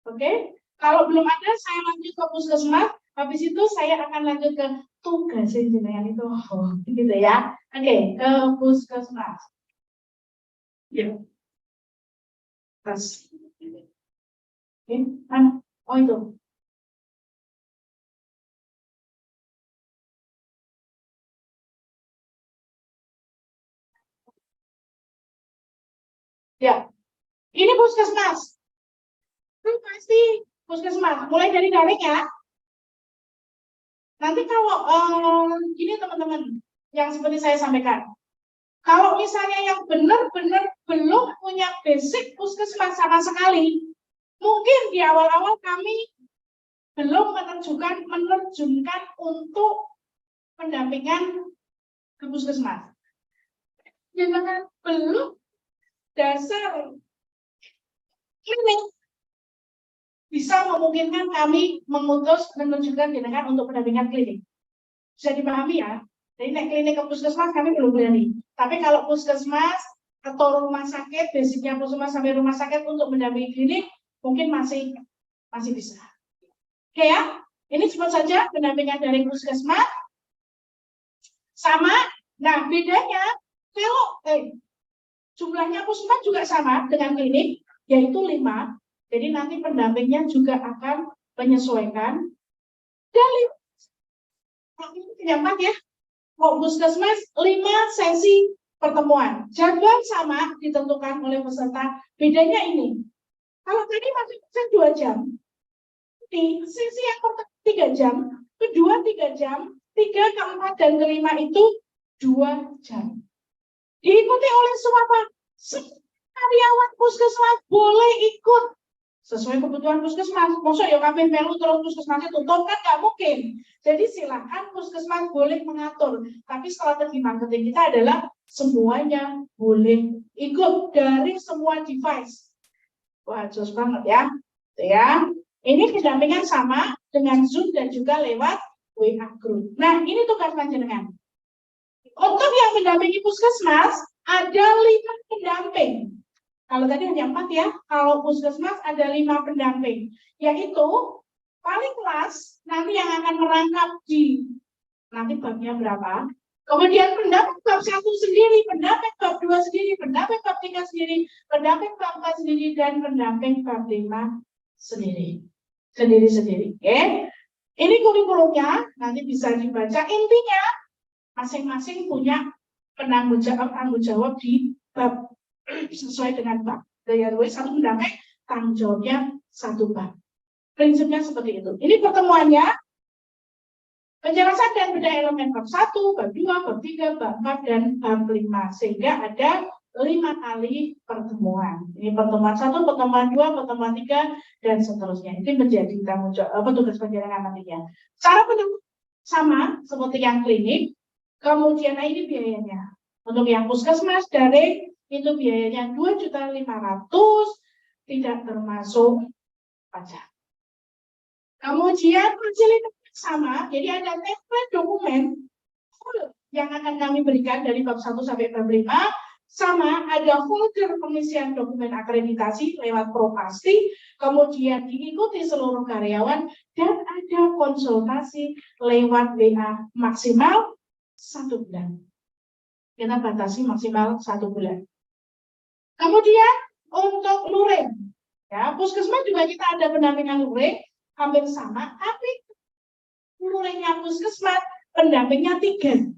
S1: Oke, kalau belum ada saya lanjut ke puskesmas. Habis itu saya akan lanjut ke tugas jenengan itu, gitu ya. Oke, ke puskesmas. Ya. Tas. Oke, mana? Oh itu. Ya, ini puskesmas. Ini pasti puskesmas. Mulai dari daring ya. Nanti kalau ini teman-teman yang seperti saya sampaikan. Kalau misalnya yang benar-benar belum punya basic puskesmas sama sekali, mungkin di awal-awal kami belum menerjunkan untuk pendampingan ke puskesmas. Jangan belum dasar ini bisa memungkinkan kami mengutus menunjukkan jenengan untuk pendampingan klinik. Bisa dipahami ya? Jadi naik klinik ke puskesmas kami belum berani. Tapi kalau puskesmas atau rumah sakit, basicnya puskesmas sampai rumah sakit untuk mendampingi klinik, mungkin masih bisa. Oke ya, ini cuma saja pendampingan dari puskesmas sama. Nah, bedanya kalau jumlahnya puskesmas juga sama dengan klinik, yaitu 5. Jadi nanti pendampingnya juga akan menyesuaikan. Dan yang 4 ya, puskesmas 5 sesi pertemuan. Jadwal sama ditentukan oleh peserta. Bedanya ini, kalau tadi masing-masing 2 jam, di sesi yang pertama 3 jam, kedua 3 jam, 3, keempat, dan kelima itu 2 jam. Diikuti oleh siapa? Karyawan puskesmas boleh ikut sesuai kebutuhan puskesmas. Maksud ya kami melu terus puskesmasnya tutup kan nggak mungkin. Jadi silakan puskesmas boleh mengatur. Tapi strategi marketing kita adalah semuanya boleh ikut dari semua device. Wah, jos banget ya. Ya, ini pendampingan sama dengan Zoom dan juga lewat WA Group. Nah, ini tugas panjenengan. Untuk yang mendampingi puskesmas ada 5 pendamping. Kalau tadi hanya 4 ya, kalau puskesmas ada 5 pendamping, yaitu paling kelas nanti yang akan merangkap di nanti babnya berapa. Kemudian pendamping bab 1 sendiri, pendamping bab 2 sendiri, pendamping bab 3 sendiri, pendamping bab 4 sendiri, dan pendamping bab 5 sendiri. Sendiri-sendiri. Oke. Ini kurikulumnya nanti bisa dibaca. Intinya masing-masing punya penanggung jawab di bab sesuai dengan bab. Dari satu pendamping tanggung jawabnya 1 bab. Prinsipnya seperti itu. Ini pertemuannya. Penjelasan dan beda elemen bab 1, bab 2, bab 3, bab 4, dan bab 5. Sehingga ada 5 kali pertemuan. Ini pertemuan 1, pertemuan 2, pertemuan 3, dan seterusnya. Ini menjadi tanggung jawab tugas penjelasan nantinya. Cara pendampingan sama seperti yang klinik. Kemudian ini biayanya. Untuk yang puskesmas daring itu biayanya 2.500.000, tidak termasuk pajak. Kemudian fasilitas sama, jadi ada template dokumen yang akan kami berikan dari bab 1 sampai bab 5, sama ada folder pengisian dokumen akreditasi lewat Propasti, kemudian diikuti seluruh karyawan, dan ada konsultasi lewat WA maksimal 1 bulan. Kita batasi maksimal 1 bulan. Kemudian untuk luring, ya puskesmas juga kita ada pendampingan luring, hampir sama, tapi luringnya puskesmas pendampingnya 3.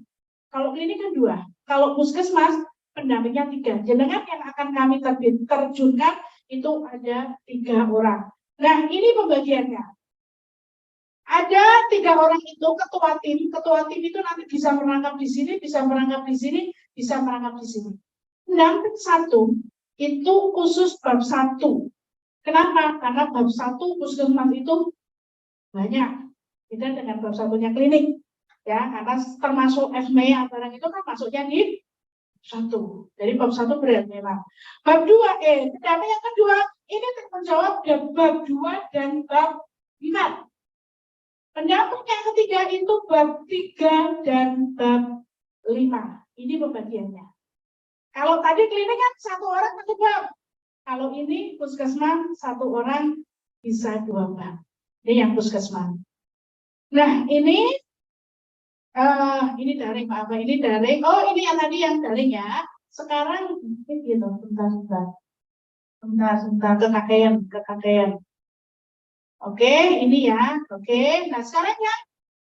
S1: Kalau klinik kan 2. Kalau puskesmas pendampingnya 3. Jenengan yang akan kami terjunkan itu ada 3 orang. Nah, ini pembagiannya. Ada 3 orang itu ketua tim. Ketua tim itu nanti bisa merangkap di sini, bisa merangkap di sini, bisa merangkap di sini. Pendamping 1 itu khusus bab 1. Kenapa? Karena bab 1 puskesmas itu banyak. Beda dengan bab 1-nya klinik. Ya, karena termasuk FMEA barang itu kan masuknya di 1. Jadi bab 1 berat memang. Bab 2 pendamping yang kedua ini tanggung jawab bab 2 dan bab 4. Pendamping yang ketiga itu bab 3 dan bab 5. Ini pembagiannya. Kalau tadi klinik kan 1 orang 1 bab. Kalau ini puskesmas 1 orang bisa 2 bab. Ini yang puskesmas. Nah, ini daring, maaf, ini daring. Oh, ini yang tadi yang daring ya. Sekarang gitu, sebentar, kekakean. Oke, ini ya. Oke, nah sekarang ya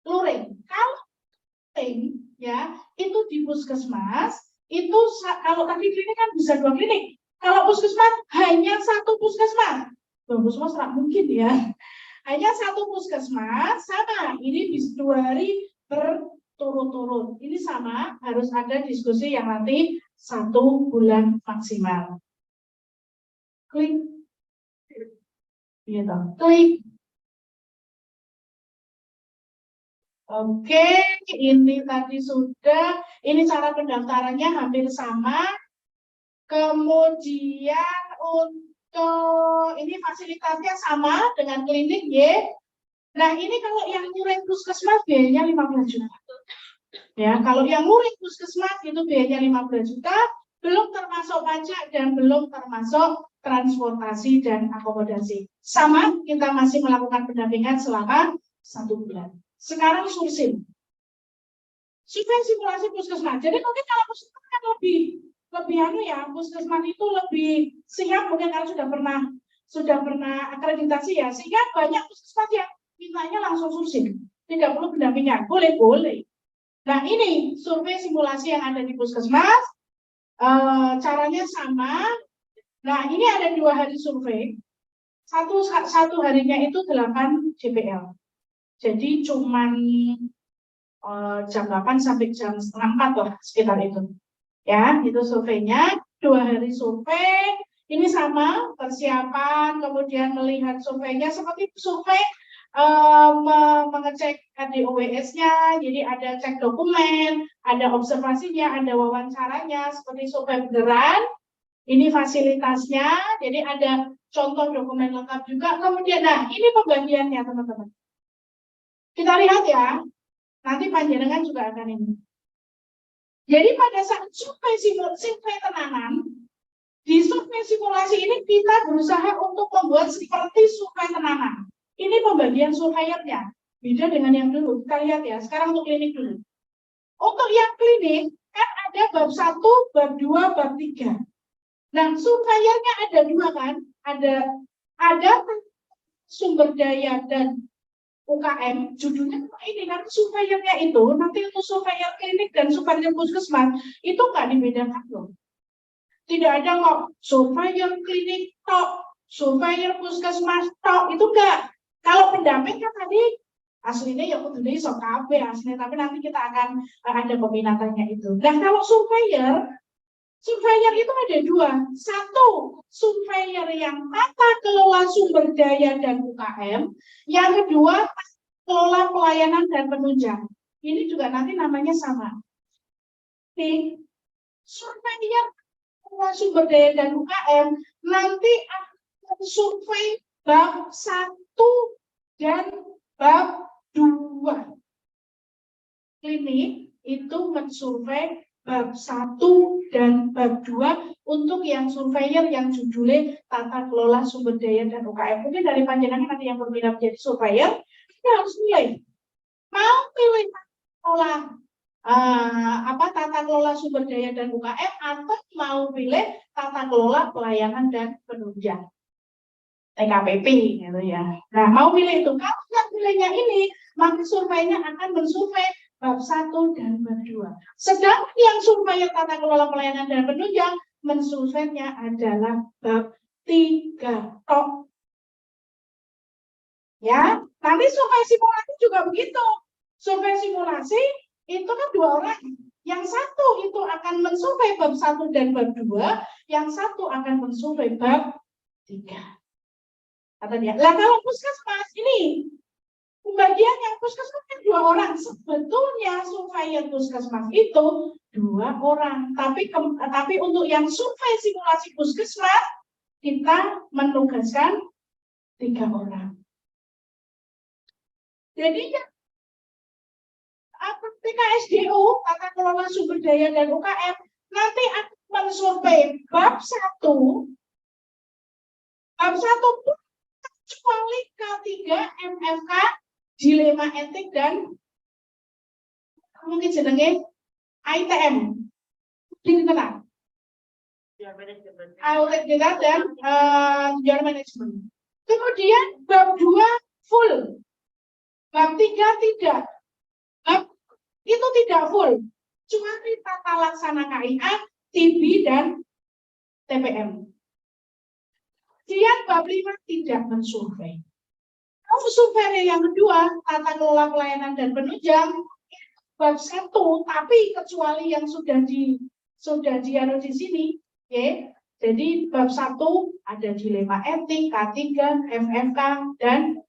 S1: luring. Kalau luring ya, itu di puskesmas, itu kalau tadi klinik kan bisa 2 klinik. Kalau puskesmas hanya 1 puskesmas. Puskesmas tak mungkin ya. Hanya 1 puskesmas sama. Ini bisa 2 hari berturut-turut. Ini sama, harus ada diskusi yang nanti 1 bulan maksimal. Klik. Gitu. Klik. Oke, ini tadi sudah. Ini cara pendaftarannya hampir sama. Kemudian untuk ini fasilitasnya sama dengan klinik ya. Nah, ini kalau yang luring puskesmas biayanya 15 juta. Ya, kalau yang luring puskesmas itu biayanya 15 juta. belum termasuk pajak dan belum termasuk transportasi dan akomodasi. Sama, kita masih melakukan pendampingan selama 1 bulan. Sekarang survei simulasi puskesmas. Jadi mungkin kalau puskesmas kan lebih anu ya, puskesmas itu lebih siap mungkin kalau sudah pernah akreditasi ya, sehingga banyak puskesmas yang mintanya langsung survei, tidak perlu pendampingan. Boleh. Nah, ini survei simulasi yang ada di puskesmas, caranya sama. Nah, ini ada 2 hari survei. Satu harinya itu 8 JPL. Jadi cuman jam 8 sampai jam setengah 4 lah, sekitar itu. Ya, itu surveinya. 2 hari survei. Ini sama, persiapan, kemudian melihat surveinya seperti survei mengecek RDOWS-nya, jadi ada cek dokumen, ada observasinya, ada wawancaranya, seperti survei beneran. Ini fasilitasnya, jadi ada contoh dokumen lengkap juga. Kemudian, nah ini pembagiannya teman-teman. Kita lihat ya, nanti panjenengan juga akan ini. Jadi pada saat survei tenangan, di survei simulasi ini kita berusaha untuk membuat seperti survei tenangan. Ini pembagian surveyornya, beda dengan yang dulu. Kita lihat ya, sekarang untuk klinik dulu. Untuk yang klinik, kan ada bab 1, bab 2, bab 3. Nah, surveyornya ada 2 kan? Ada sumber daya dan UKM, judulnya ini kan surveyornya itu, nanti untuk surveyor klinik dan surveyor puskesmas, itu nggak dibedakan loh. Tidak ada kok, surveyor klinik tok, surveyor puskesmas tok, itu enggak. Kalau pendamping kan tadi aslinya ya kudu iso kabeh aslinya, tapi nanti kita akan ada peminatannya itu. Nah, kalau surveyor itu ada 2. 1, surveyor yang tata kelola sumber daya dan UKM. Yang kedua, kelola pelayanan dan penunjang. Ini juga nanti namanya sama. Di surveyor kelola sumber daya dan UKM nanti akan survei bab 1 dan bab 2. Klinik itu mensurvei bab 1 dan bab 2 untuk yang surveyor yang judulnya tata kelola sumber daya dan UKM. Mungkin dari panjenengan nanti yang berminat menjadi surveyor, kita harus pilih. Mau pilih tata kelola sumber daya dan UKM atau mau pilih tata kelola pelayanan dan penunjang. TKPP gitu ya. Nah, mau pilih itu. Kalau yang pilihnya ini, maka surveinya akan mensurvei bab 1 dan bab 2. Sedangkan yang survei tata kelola pelayanan dan penunjang, mensurveinya adalah bab 3 tok. Ya, nanti survei simulasi juga begitu. Survei simulasi itu kan 2 orang. Yang satu itu akan mensurvei bab 1 dan bab 2, yang satu akan mensurvei bab 3. Kata dia, lah kalau puskesmas ini pembagian yang puskesmas kan 2 orang. Sebetulnya surveyor puskesmas itu 2 orang. Tapi untuk yang survei simulasi puskesmas kita menugaskan 3 orang. Jadi TKSDU, tata kelola sumber daya dan UKM, nanti akan mensurvei bab 1. Bab 1 pun kecuali K3 MFK, dilema etik dan mungkin jenenge ITM. Ini kenal. Audit kita dan tujuan manajemen. Kemudian bab 2 full. Bab 3 tidak. Bab itu tidak full. Cuma tata laksana KIA, TB dan TPM. Kemudian bab 5 tidak mensurvei. Survei yang kedua, tata kelola pelayanan dan penunjang, bab 1, tapi kecuali yang sudah di sini, ya. Jadi bab 1 ada dilema etik, K3, MFK dan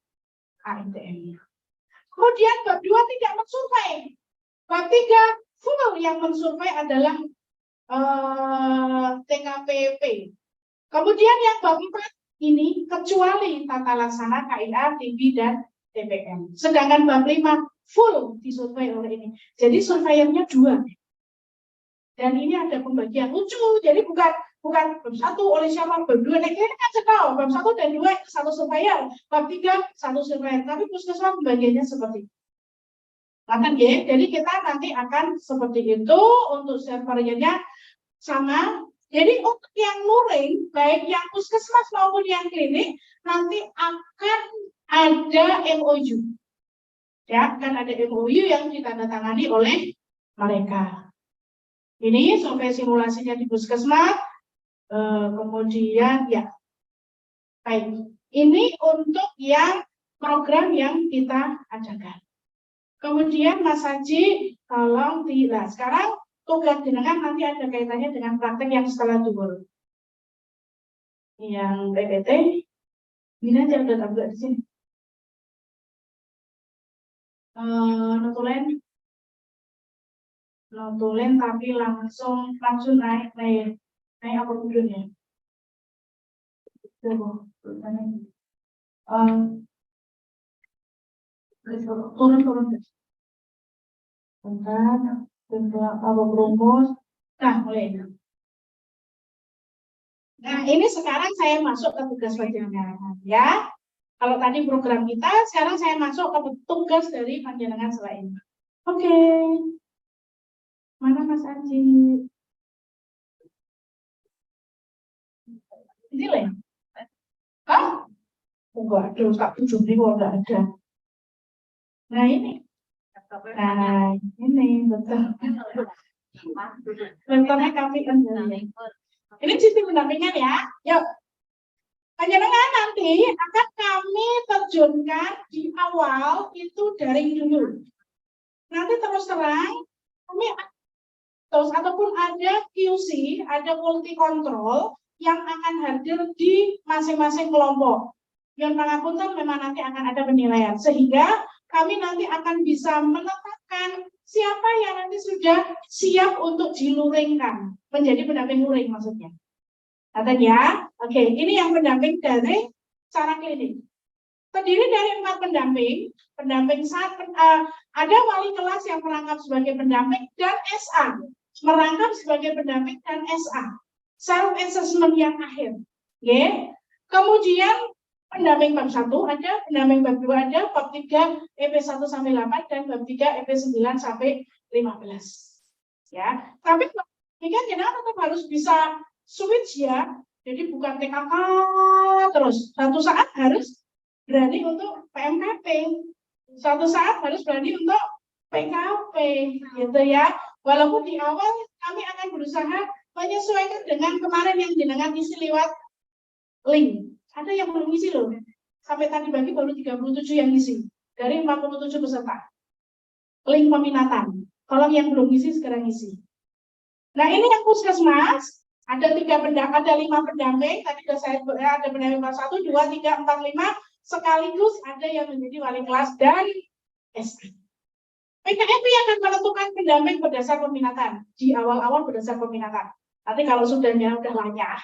S1: KITM. Kemudian bab 2 tidak mensurvei. Bab 3 full, yang mensurvei adalah TKPP. Kemudian yang bab 4 ini kecuali tata laksana KIA, TB dan TPM. Sedangkan bab 5 full disurvei oleh ini. Jadi surveyornya 2. Dan ini ada pembagian lucu, jadi bukan bab 1 oleh siapa, bab 2 ini kan tahu, bab 1 dan 2 itu satu surveyor, bab 3 satu surveyor, tapi puskesmas pembagiannya seperti itu. Ya, jadi kita nanti akan seperti itu untuk servernya sama. Jadi untuk yang luring, baik yang puskesmas maupun yang klinik, nanti akan ada MOU. Ya, akan ada MOU yang ditandatangani oleh mereka. Ini survei simulasinya di puskesmas, kemudian ya, baik. Ini untuk yang program yang kita adakan. Kemudian Mas Haji, tolong tidak. Sekarang tugas jenengan nanti ada kaitannya dengan praktek yang setelah duhur. Yang PPT, ini aja udah tampil di sini. Notulen tapi langsung naik apa tujuannya? Turun. Bentar, apa berumus? Nah, mulai. Nah, ini sekarang saya masuk ke tugas panjenengan, ya. Kalau tadi program kita, sekarang saya masuk ke tugas dari panjenengan selain. Oke. Mana Mas Anji? Ini lah. Hah? Enggak ada, tak tujuh ribu enggak ada. Nah, ini. Nah, ini betul. Bentuknya KPN. Ini sistem pendampingan ya. Yuk. Panjenengan nanti akan kami terjunkan di awal itu daring dulu. Nanti terus terang kami ataupun ada QC, ada quality control yang akan hadir di masing-masing kelompok. Yang pangapunten memang nanti akan ada penilaian sehingga kami nanti akan bisa menetapkan siapa yang nanti sudah siap untuk diluringkan menjadi pendamping luring maksudnya. Katanya, oke, ini yang pendamping dari cara klinik. Terdiri dari 4 pendamping ada wali kelas yang merangkap sebagai pendamping dan SA, merangkap sebagai pendamping dan SA. Self assessment yang akhir. Okay. Kemudian pendamping bab 1 ada, pendamping bab 2 ada, bab 3 EP 1 sampai 8 dan bab 3 EP 9 sampai 15. Ya. Tapi kan tetap harus bisa switch ya. Jadi bukan TKK terus. Satu saat harus berani untuk PMKP. Suatu saat harus berani untuk PKP gitu ya. Walaupun di awal kami akan berusaha menyesuaikan dengan kemarin yang jenengan isi lewat link. Ada yang belum isi loh. Sampai tadi pagi baru 37 yang isi dari 47 peserta. Link peminatan. Tolong yang belum isi sekarang isi. Nah, ini yang puskesmas. Ada 5 pendamping. Tadi sudah saya ada pendamping 1, 2, 3, 4, 5. Sekaligus ada yang menjadi wali kelas dan SA. PKMP akan menentukan pendamping berdasar peminatan. Di awal-awal berdasar peminatan. Nanti kalau sudahnya udah banyak.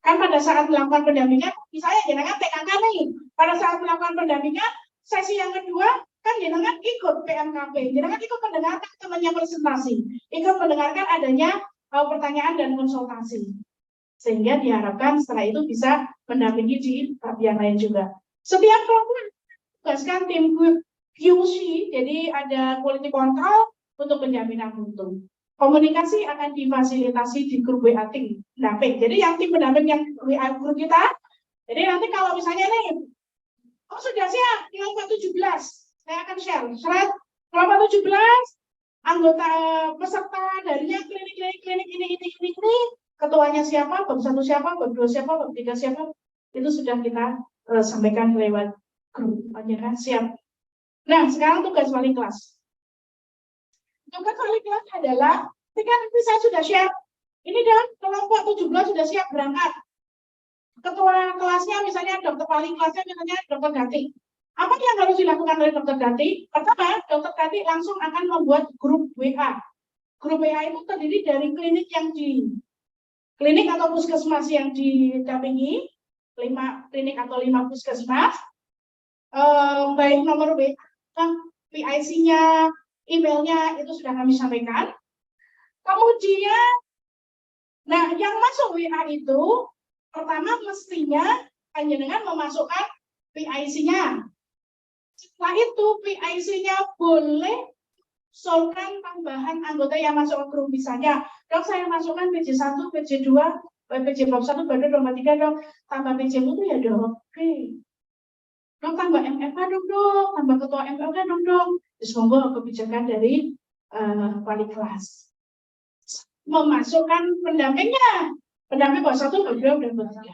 S1: Kan pada saat melakukan pendampingan, misalnya jenengan TKK nih. Pada saat melakukan pendampingan, sesi yang kedua, kan jenengan ikut PMKP. Jenengan ikut mendengarkan temannya presentasi. Ikut mendengarkan adanya pertanyaan dan konsultasi. Sehingga diharapkan setelah itu bisa mendampingi di bagian lain juga. Setiap kelompok tugaskan tim QC, jadi ada quality control untuk penjaminan mutu. Komunikasi akan difasilitasi di grup WA tim pendamping. Jadi yang tim pendamping yang WA grup kita, jadi nanti kalau misalnya nih, oh sudah siap, kelompok 17, saya akan share. Kelompok 17, anggota peserta darinya klinik ini, ketuanya siapa, bab 1 siapa, bab 2 siapa, bab 3 siapa, itu sudah kita sampaikan lewat grup, kan siap. Nah, sekarang tugas wali kelas. Tugas wali kelas adalah, ketika nanti saya sudah share, ini dan kelompok 17 sudah siap berangkat. Ketua kelasnya misalnya dokter wali kelasnya misalnya dokter Gati. Apa yang harus dilakukan oleh dokter Gati? Pertama, dokter Gati langsung akan membuat grup WA. Grup WA itu terdiri dari klinik atau puskesmas yang didampingi, 5 klinik atau 5 puskesmas, baik nomor WA, PIC-nya, emailnya itu sudah kami sampaikan. Kemudian, nah yang masuk WA itu, pertama mestinya panjenengan memasukkan PIC-nya. Setelah itu PIC-nya boleh usulkan tambahan anggota yang masuk ke grup, misalnya, dok saya masukkan PJ1, PJ2, PJ bab 1, bab 2, bab 3, dok, tambah PJ mutu ya dok, oke. Dok tambah MFK dok, tambah ketua MFK dok. Semoga kebijakan dari wali kelas. Memasukkan pendampingnya, pendamping bab 1, bab 2, dan bab 3.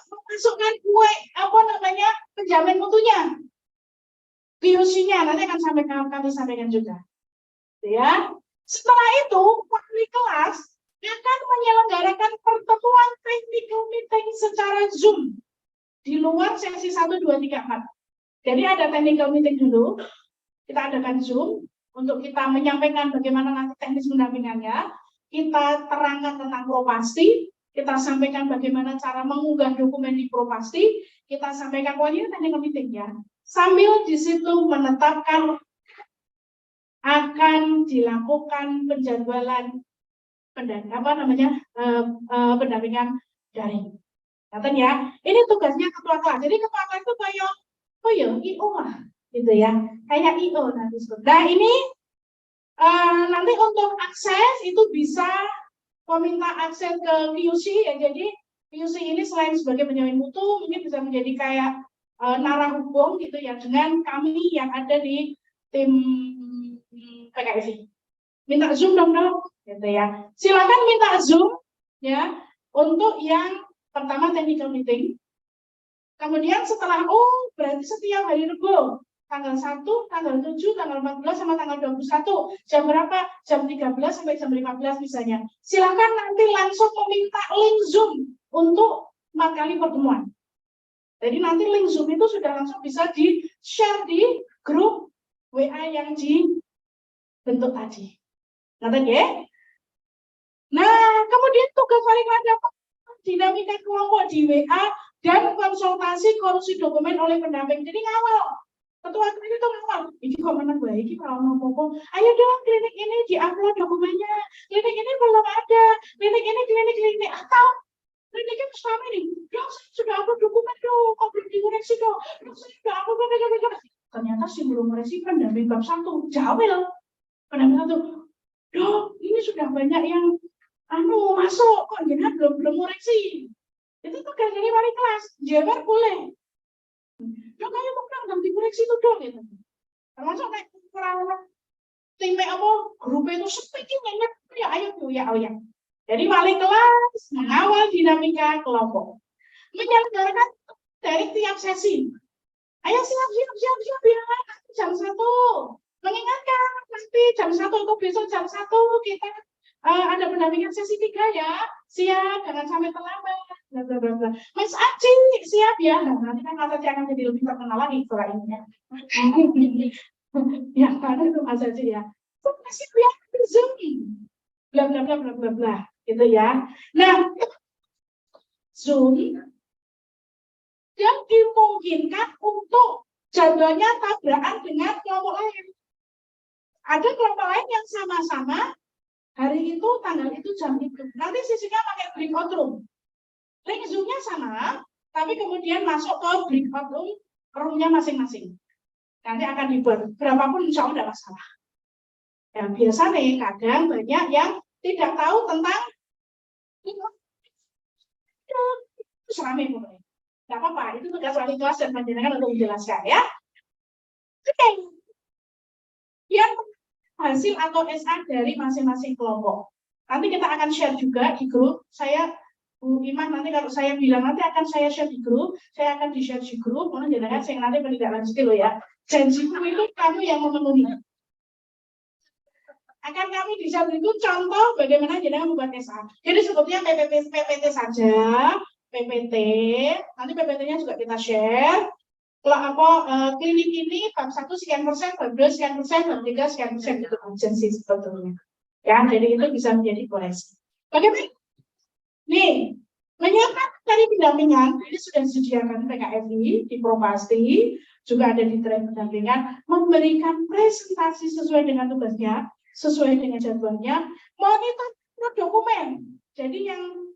S1: Memasukkan penjamin mutunya. PUC-nya nanti akan kami sampaikan juga, ya. Setelah itu wali kelas akan menyelenggarakan pertemuan technical meeting secara Zoom di luar sesi 1, 2, 3, 4. Jadi ada technical meeting dulu, kita adakan Zoom untuk kita menyampaikan bagaimana nanti teknis pendampingannya, kita terangkan tentang propasti, kita sampaikan bagaimana cara mengunggah dokumen di propasti, kita sampaikan pokoknya technical meeting ya. Sambil di situ menetapkan akan dilakukan penjadwalan pendampingan daring. Katen ya, ini tugasnya ketua kelas. Jadi ketua kelas itu kayak IO lah, gitu ya, kayak IO nanti. Nah ini nanti untuk akses itu bisa meminta akses ke PUC ya. Jadi PUC ini selain sebagai penjamin mutu, mungkin bisa menjadi kayak narah hukum gitu ya dengan kami yang ada di tim PKSI. Minta Zoom dong, gitu ya. Silakan minta Zoom ya untuk yang pertama technical meeting. Kemudian setelah berarti setiap hari Rebo tanggal 1, tanggal 7, tanggal 14 sama tanggal 21 jam berapa? Jam 13 sampai jam 15 misalnya. Silakan nanti langsung meminta link Zoom untuk 4 kali pertemuan. Jadi nanti link Zoom itu sudah langsung bisa di-share di grup WA yang dibentuk tadi. Ngerti ya? Nah, kemudian tugas paling ada dinamika kelompok di WA dan konsultasi korupsi dokumen oleh pendamping. Jadi ngawal. Ketua klinik itu ngawal. Ini kok menang baik, ini kalau ngomong, ayo dong klinik ini di-upload dokumennya. Klinik ini belum ada. Klinik ini. Atau kliniknya selama ini, dong saya sudah upload dokumen dong, kok belum dikoreksi dong. Dong saya sudah upload. Ternyata sih belum koreksi pendamping bab 1. Jawel. Pendamping 1. Dong, ini sudah banyak yang masuk, kok jangan belum koreksi. Itu tugas dari wali kelas, jabar boleh. Dong, ayo mau ganti koreksi itu dong, gitu. Termasuk naik tim grup itu sepi nyanyi, ya ayo ya. Jadi wali kelas mengawal dinamika kelompok, menyelenggarakan dari tiap sesi. Ayo siap ya, jam 1. Mengingatkan nanti jam 1 untuk besok jam 1 kita ada pendampingan sesi 3 ya. Siap, jangan sampai terlambat. Mas Aci, siap ya. Nah, nanti kan Mas Aci akan jadi lebih terkenal lagi setelah ini ya. Ya, karena itu Mas Aci ya. Masih lihat Zoom. Bla gitu ya. Nah, Zoom yang dimungkinkan untuk jadwalnya tabrakan dengan kelompok lain. Ada kelompok lain yang sama-sama hari itu, tanggal itu, jam itu. Nanti sisinya pakai breakout room. Link Zoom-nya sama, tapi kemudian masuk ke breakout room-nya masing-masing. Nanti akan dibuat berapapun insya Allah tidak masalah. Ya, biasa nih, kadang banyak yang tidak tahu tentang itu selama ini. Tidak apa-apa, itu tugas wali kelas dan panjenengan untuk menjelaskan ya. Oke. Yang hasil atau SA dari masing-masing kelompok. Nanti kita akan share juga di grup. Saya Bu Imah nanti kalau saya bilang nanti akan saya share di grup, saya akan di-share di grup, mohon jangan saya nanti menindaklanjuti loh ya. Janjiku itu kamu yang memenuhi. Akan kami di-share itu contoh bagaimana jenengan membuat SA. Jadi sebetulnya PPT saja, PPT, nanti PPT-nya juga kita share. Kalau klinik ini bab 1 sekian persen, bab 2 sekian persen, bab 3 sekian persen itu urgensi sebetulnya. Ya, jadi itu bisa menjadi koreksi. Bagaimana? Nih, menyiapkan dari pendampingan ini sudah disediakan PKFI di Propasti, juga ada di tren pendampingan, memberikan presentasi sesuai dengan tugasnya. sesuai dengan jadwalnya. Monitor dokumen. Jadi yang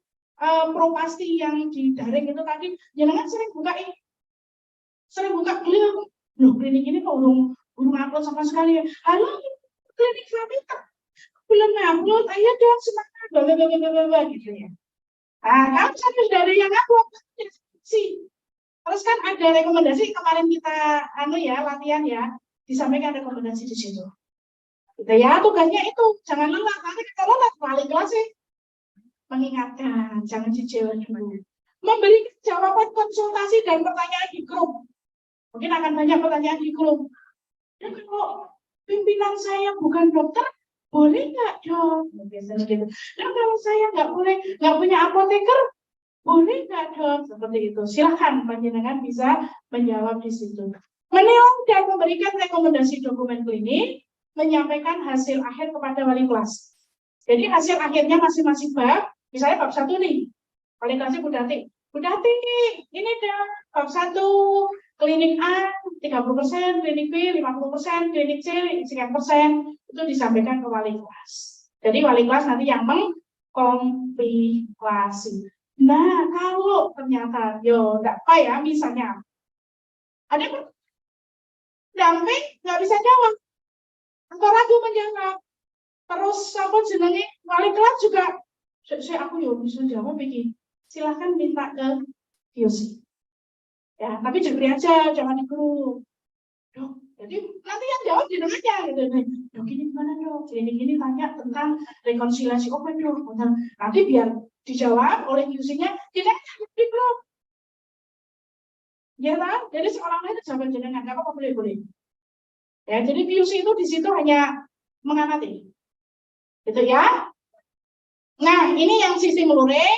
S1: propasti yang di daring itu tadi, jangan sering buka beliau. Loh, klinik ini kok belum upload sama sekali ya. Halo, klinik Flamita. Belum upload, ayo dong semangat. Blablabla gitu ya. Kalau misalnya sudah ada yang upload, sih. Terus kan ada rekomendasi kemarin kita latihan ya, disampaikan rekomendasi di situ. Gitu ya, tugasnya itu jangan lelah. Nanti kalau lelah balik kelas sih. Mengingatkan, jangan cicil dulu. Memberikan jawaban konsultasi dan pertanyaan di grup. Mungkin akan banyak pertanyaan di grup. Dan kalau pimpinan saya bukan dokter, boleh nggak dok? Biasanya gitu. Dan kalau saya nggak punya apoteker, boleh nggak dok? Seperti itu. Silahkan panjenengan bisa menjawab di situ. Menilai dan memberikan rekomendasi dokumen klinik, menyampaikan hasil akhir kepada wali kelas. Jadi hasil akhirnya masing-masing bab, misalnya bab 1 nih, wali kelasnya Budati, ini dong, bab 1, klinik A 30%, klinik B 50%, klinik C sekian persen, itu disampaikan ke wali kelas. Jadi wali kelas nanti yang mengkompilasi. Nah, kalau ternyata, enggak apa ya, misalnya, ada pendamping nggak bisa jawab, atau ragu menjawab, terus apa jenenge wali kelas juga, aku bisa jawab begini, silahkan minta ke QC. Ya, tapi jepri aja, jangan di grup. Dok, jadi nanti yang jawab jenengannya gitu. Dok, ini gimana dok? Ini tanya tentang rekonsiliasi open dok. Nanti biar dijawab oleh QC-nya, tidak di grup. Ya kan? Jadi seorang lain jawab jenengan, nggak apa-apa boleh. Ya, jadi QC itu di situ hanya mengamati. Gitu ya. Nah, ini yang sistem luring.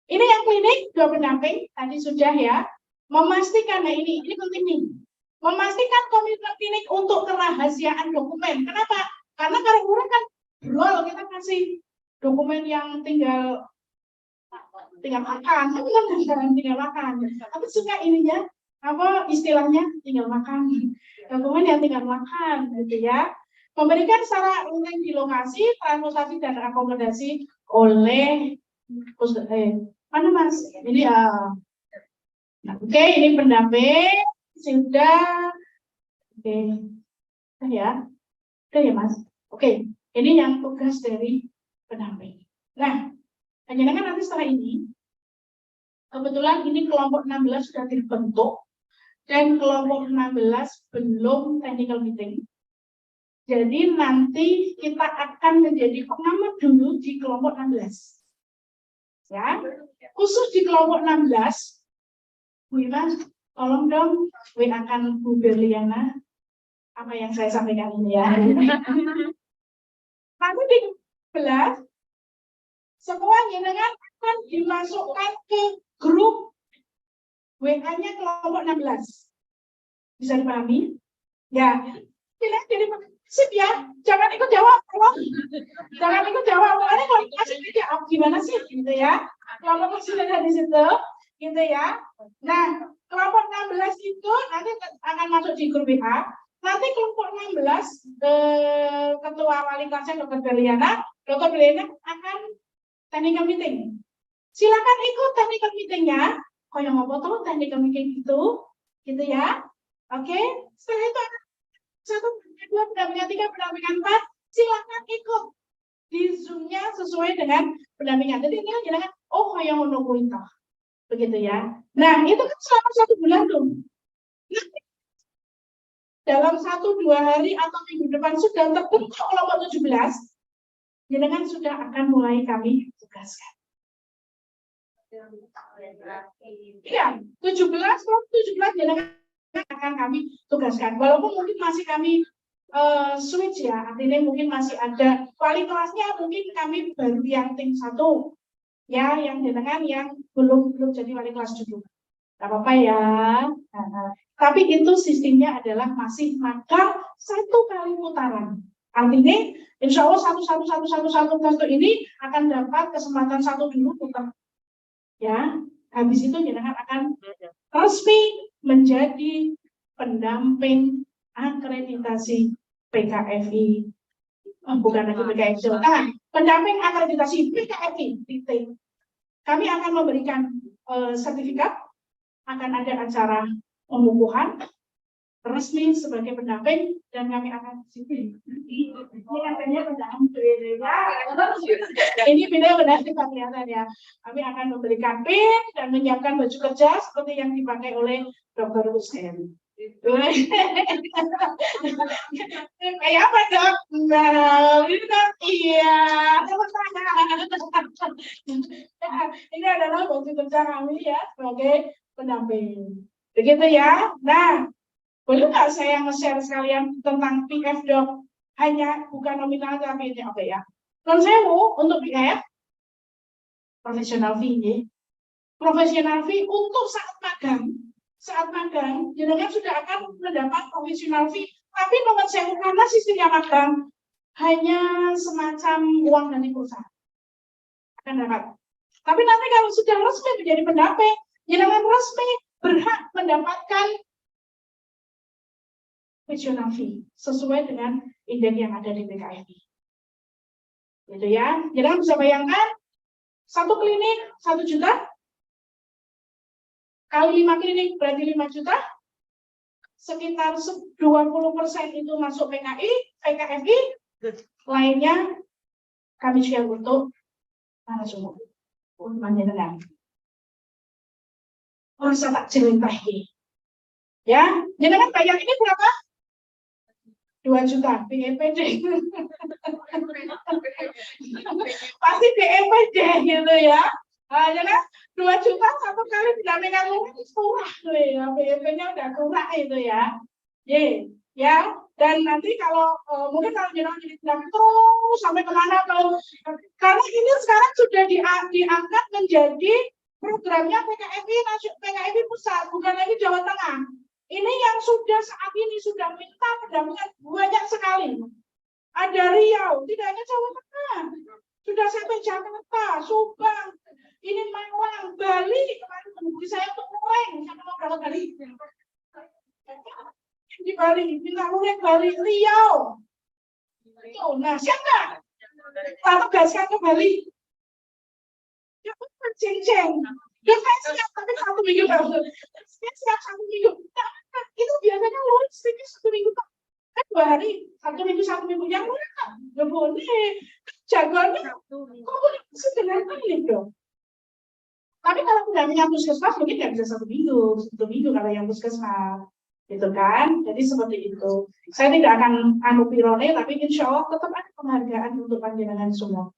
S1: Ini yang klinik, 2 pendamping, tadi sudah ya. Memastikan, nah ini penting nih. Memastikan komitmen klinik untuk kerahasiaan dokumen. Kenapa? Karena kalau orang kan brol, kita kasih dokumen yang tinggal makan. Tinggal makan. Tapi suka ininya, apa istilahnya tinggal makan. Dokumen yang tinggal makan, gitu ya. Memberikan secara luring di lokasi, transportasi dan akomodasi oleh mana mas? Ini oke, ini pendamping sudah. Oke, ya mas. Oke, ini yang tugas dari pendamping. Nah, panjenengan nanti setelah ini, kebetulan ini kelompok 16 sudah dibentuk dan kelompok 16 belum technical meeting. Jadi nanti kita akan menjadi pengamat dulu di kelompok 16. Ya, khusus di kelompok 16, Bu Ima, tolong dong WA-kan Bu Berliana apa yang saya sampaikan ini ya. Nanti di 16, semua jenengan akan dimasukkan ke grup WA-nya kelompok 16. Bisa dipahami? Ya, jadi sip ya, jangan ikut jawab, jangan ikut jawab. Makanya kalau kasih jawab gimana sih, gitu ya? Kelompok sudah di situ, gitu ya. Nah, kelompok 16 itu nanti akan masuk di grup WA. Nanti kelompok 16 ketua wali kelasnya Dr. Berliana akan technical meeting. Silakan ikut technical meetingnya. Kau yang mau foto technical meeting itu, gitu ya. Oke, setelah itu satu, dua, pendampingan 3, pendampingan 4, silakan ikut di Zoom-nya sesuai dengan pendampingan. Jadi ini jangan, yang mau nungguin toh, begitu ya. Nah, itu kan selama 1 bulan tuh. Nanti dalam 1-2 hari atau minggu depan sudah terbentuk kelompok 17, jenengan sudah akan mulai kami tugaskan. Iya, 17 jenengan akan kami tugaskan. Walaupun mungkin masih kami switch ya, artinya mungkin masih ada wali kelasnya, mungkin kami baru yang tim 1 ya, yang jenengan yang belum jadi wali kelas dulu. Gak apa-apa ya. Tapi itu sistemnya adalah masih magang 1 kali putaran. Artinya insya Allah satu ini akan dapat kesempatan 1 dulu putar. Ya, habis itu jenengan akan resmi menjadi pendamping akreditasi PKFI bukan lagi PKFI Jawa Tengah, pendamping akreditasi PKFI titik. Kami akan memberikan sertifikat, akan ada acara pengukuhan resmi sebagai pendamping, dan kami akan ini katanya pendamping ini video benar kelihatan ya. Kami akan memberikan pin dan menyiapkan baju kerja seperti yang dipakai oleh Dr. Hussein. Kayak apa dok? Nah, ini kan iya. Ini adalah baju kerja kami ya sebagai pendamping. Begitu ya. Nah, boleh nggak saya nge-share sekalian tentang PF dok? Hanya bukan nominal tapi ini oke ya. Non sewu untuk PF profesional fee, profesional fee untuk saat magang. Saat magang, jenengan sudah akan mendapat profesional fee, tapi nomor sewu karena sistemnya magang hanya semacam uang dari perusahaan akan dapat. Tapi nanti kalau sudah resmi menjadi pendamping, jenengan resmi berhak mendapatkan profesional fee sesuai dengan indeks yang ada di PKFI. Gitu ya. Jenengan bisa bayangkan satu klinik 1 juta. Kali 5 klinik berarti 5 juta, sekitar 20% itu masuk PKFI, lainnya kami share untuk narasumber, untuk panjenengan. Rasa tak cerita ini, ya, jenengan bayar ini berapa? 2 juta, BEPD. Pasti BEPD gitu ya. Nah, kan 2 juta satu kali pendampingan murah tuh ya, BEP-nya udah kurang itu ya. Ya, dan nanti kalau mungkin kalau jenengan jadi pendamping terus sampai kemana kalau karena ini sekarang sudah diangkat menjadi programnya PKFI pusat, bukan lagi Jawa Tengah. Ini yang sudah saat ini sudah minta pendampingan banyak sekali. Ada Riau, tidak hanya Jawa Tengah, sudah sampai Jakarta, Subang, ini Malang, Bali, kemarin menghubungi saya untuk Lureng, saya mau berapa kali di Bali, minta Lureng, Bali, Riau. Nah, siapa? Lalu gaskan ke Bali. Ya, ceng-ceng. Ya, saya siap, tapi 1 minggu baru. Saya siap 1 minggu. Nah, itu biasanya Lureng sedikit 1 minggu. Kan 2 hari, 1 minggu yang murah kan? Gak boleh. Jagoannya, kok boleh dengan klinik dong? Tapi kalau pendampingan puskesmas mungkin nggak bisa 1 minggu kalau yang puskesmas, gitu kan? Jadi seperti itu. Saya tidak akan pirone, tapi insya Allah tetap ada penghargaan untuk panjenengan semua.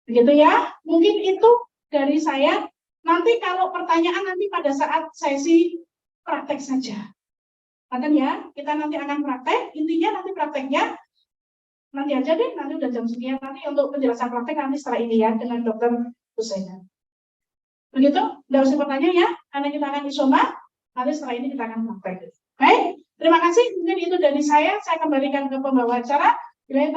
S1: Begitu ya? Mungkin itu dari saya. Nanti kalau pertanyaan nanti pada saat sesi praktek saja. Nanti ya, kita nanti akan praktek. Intinya nanti prakteknya nanti aja deh. Nanti udah jam sekian nanti untuk penjelasan praktek nanti setelah ini ya dengan Dr. Hussein. Begitu, tidak usah bertanya ya, karena kita akan isoma, nanti setelah ini kita akan praktek. Baik, terima kasih. Mungkin itu dari saya kembalikan ke pembawa acara. Bila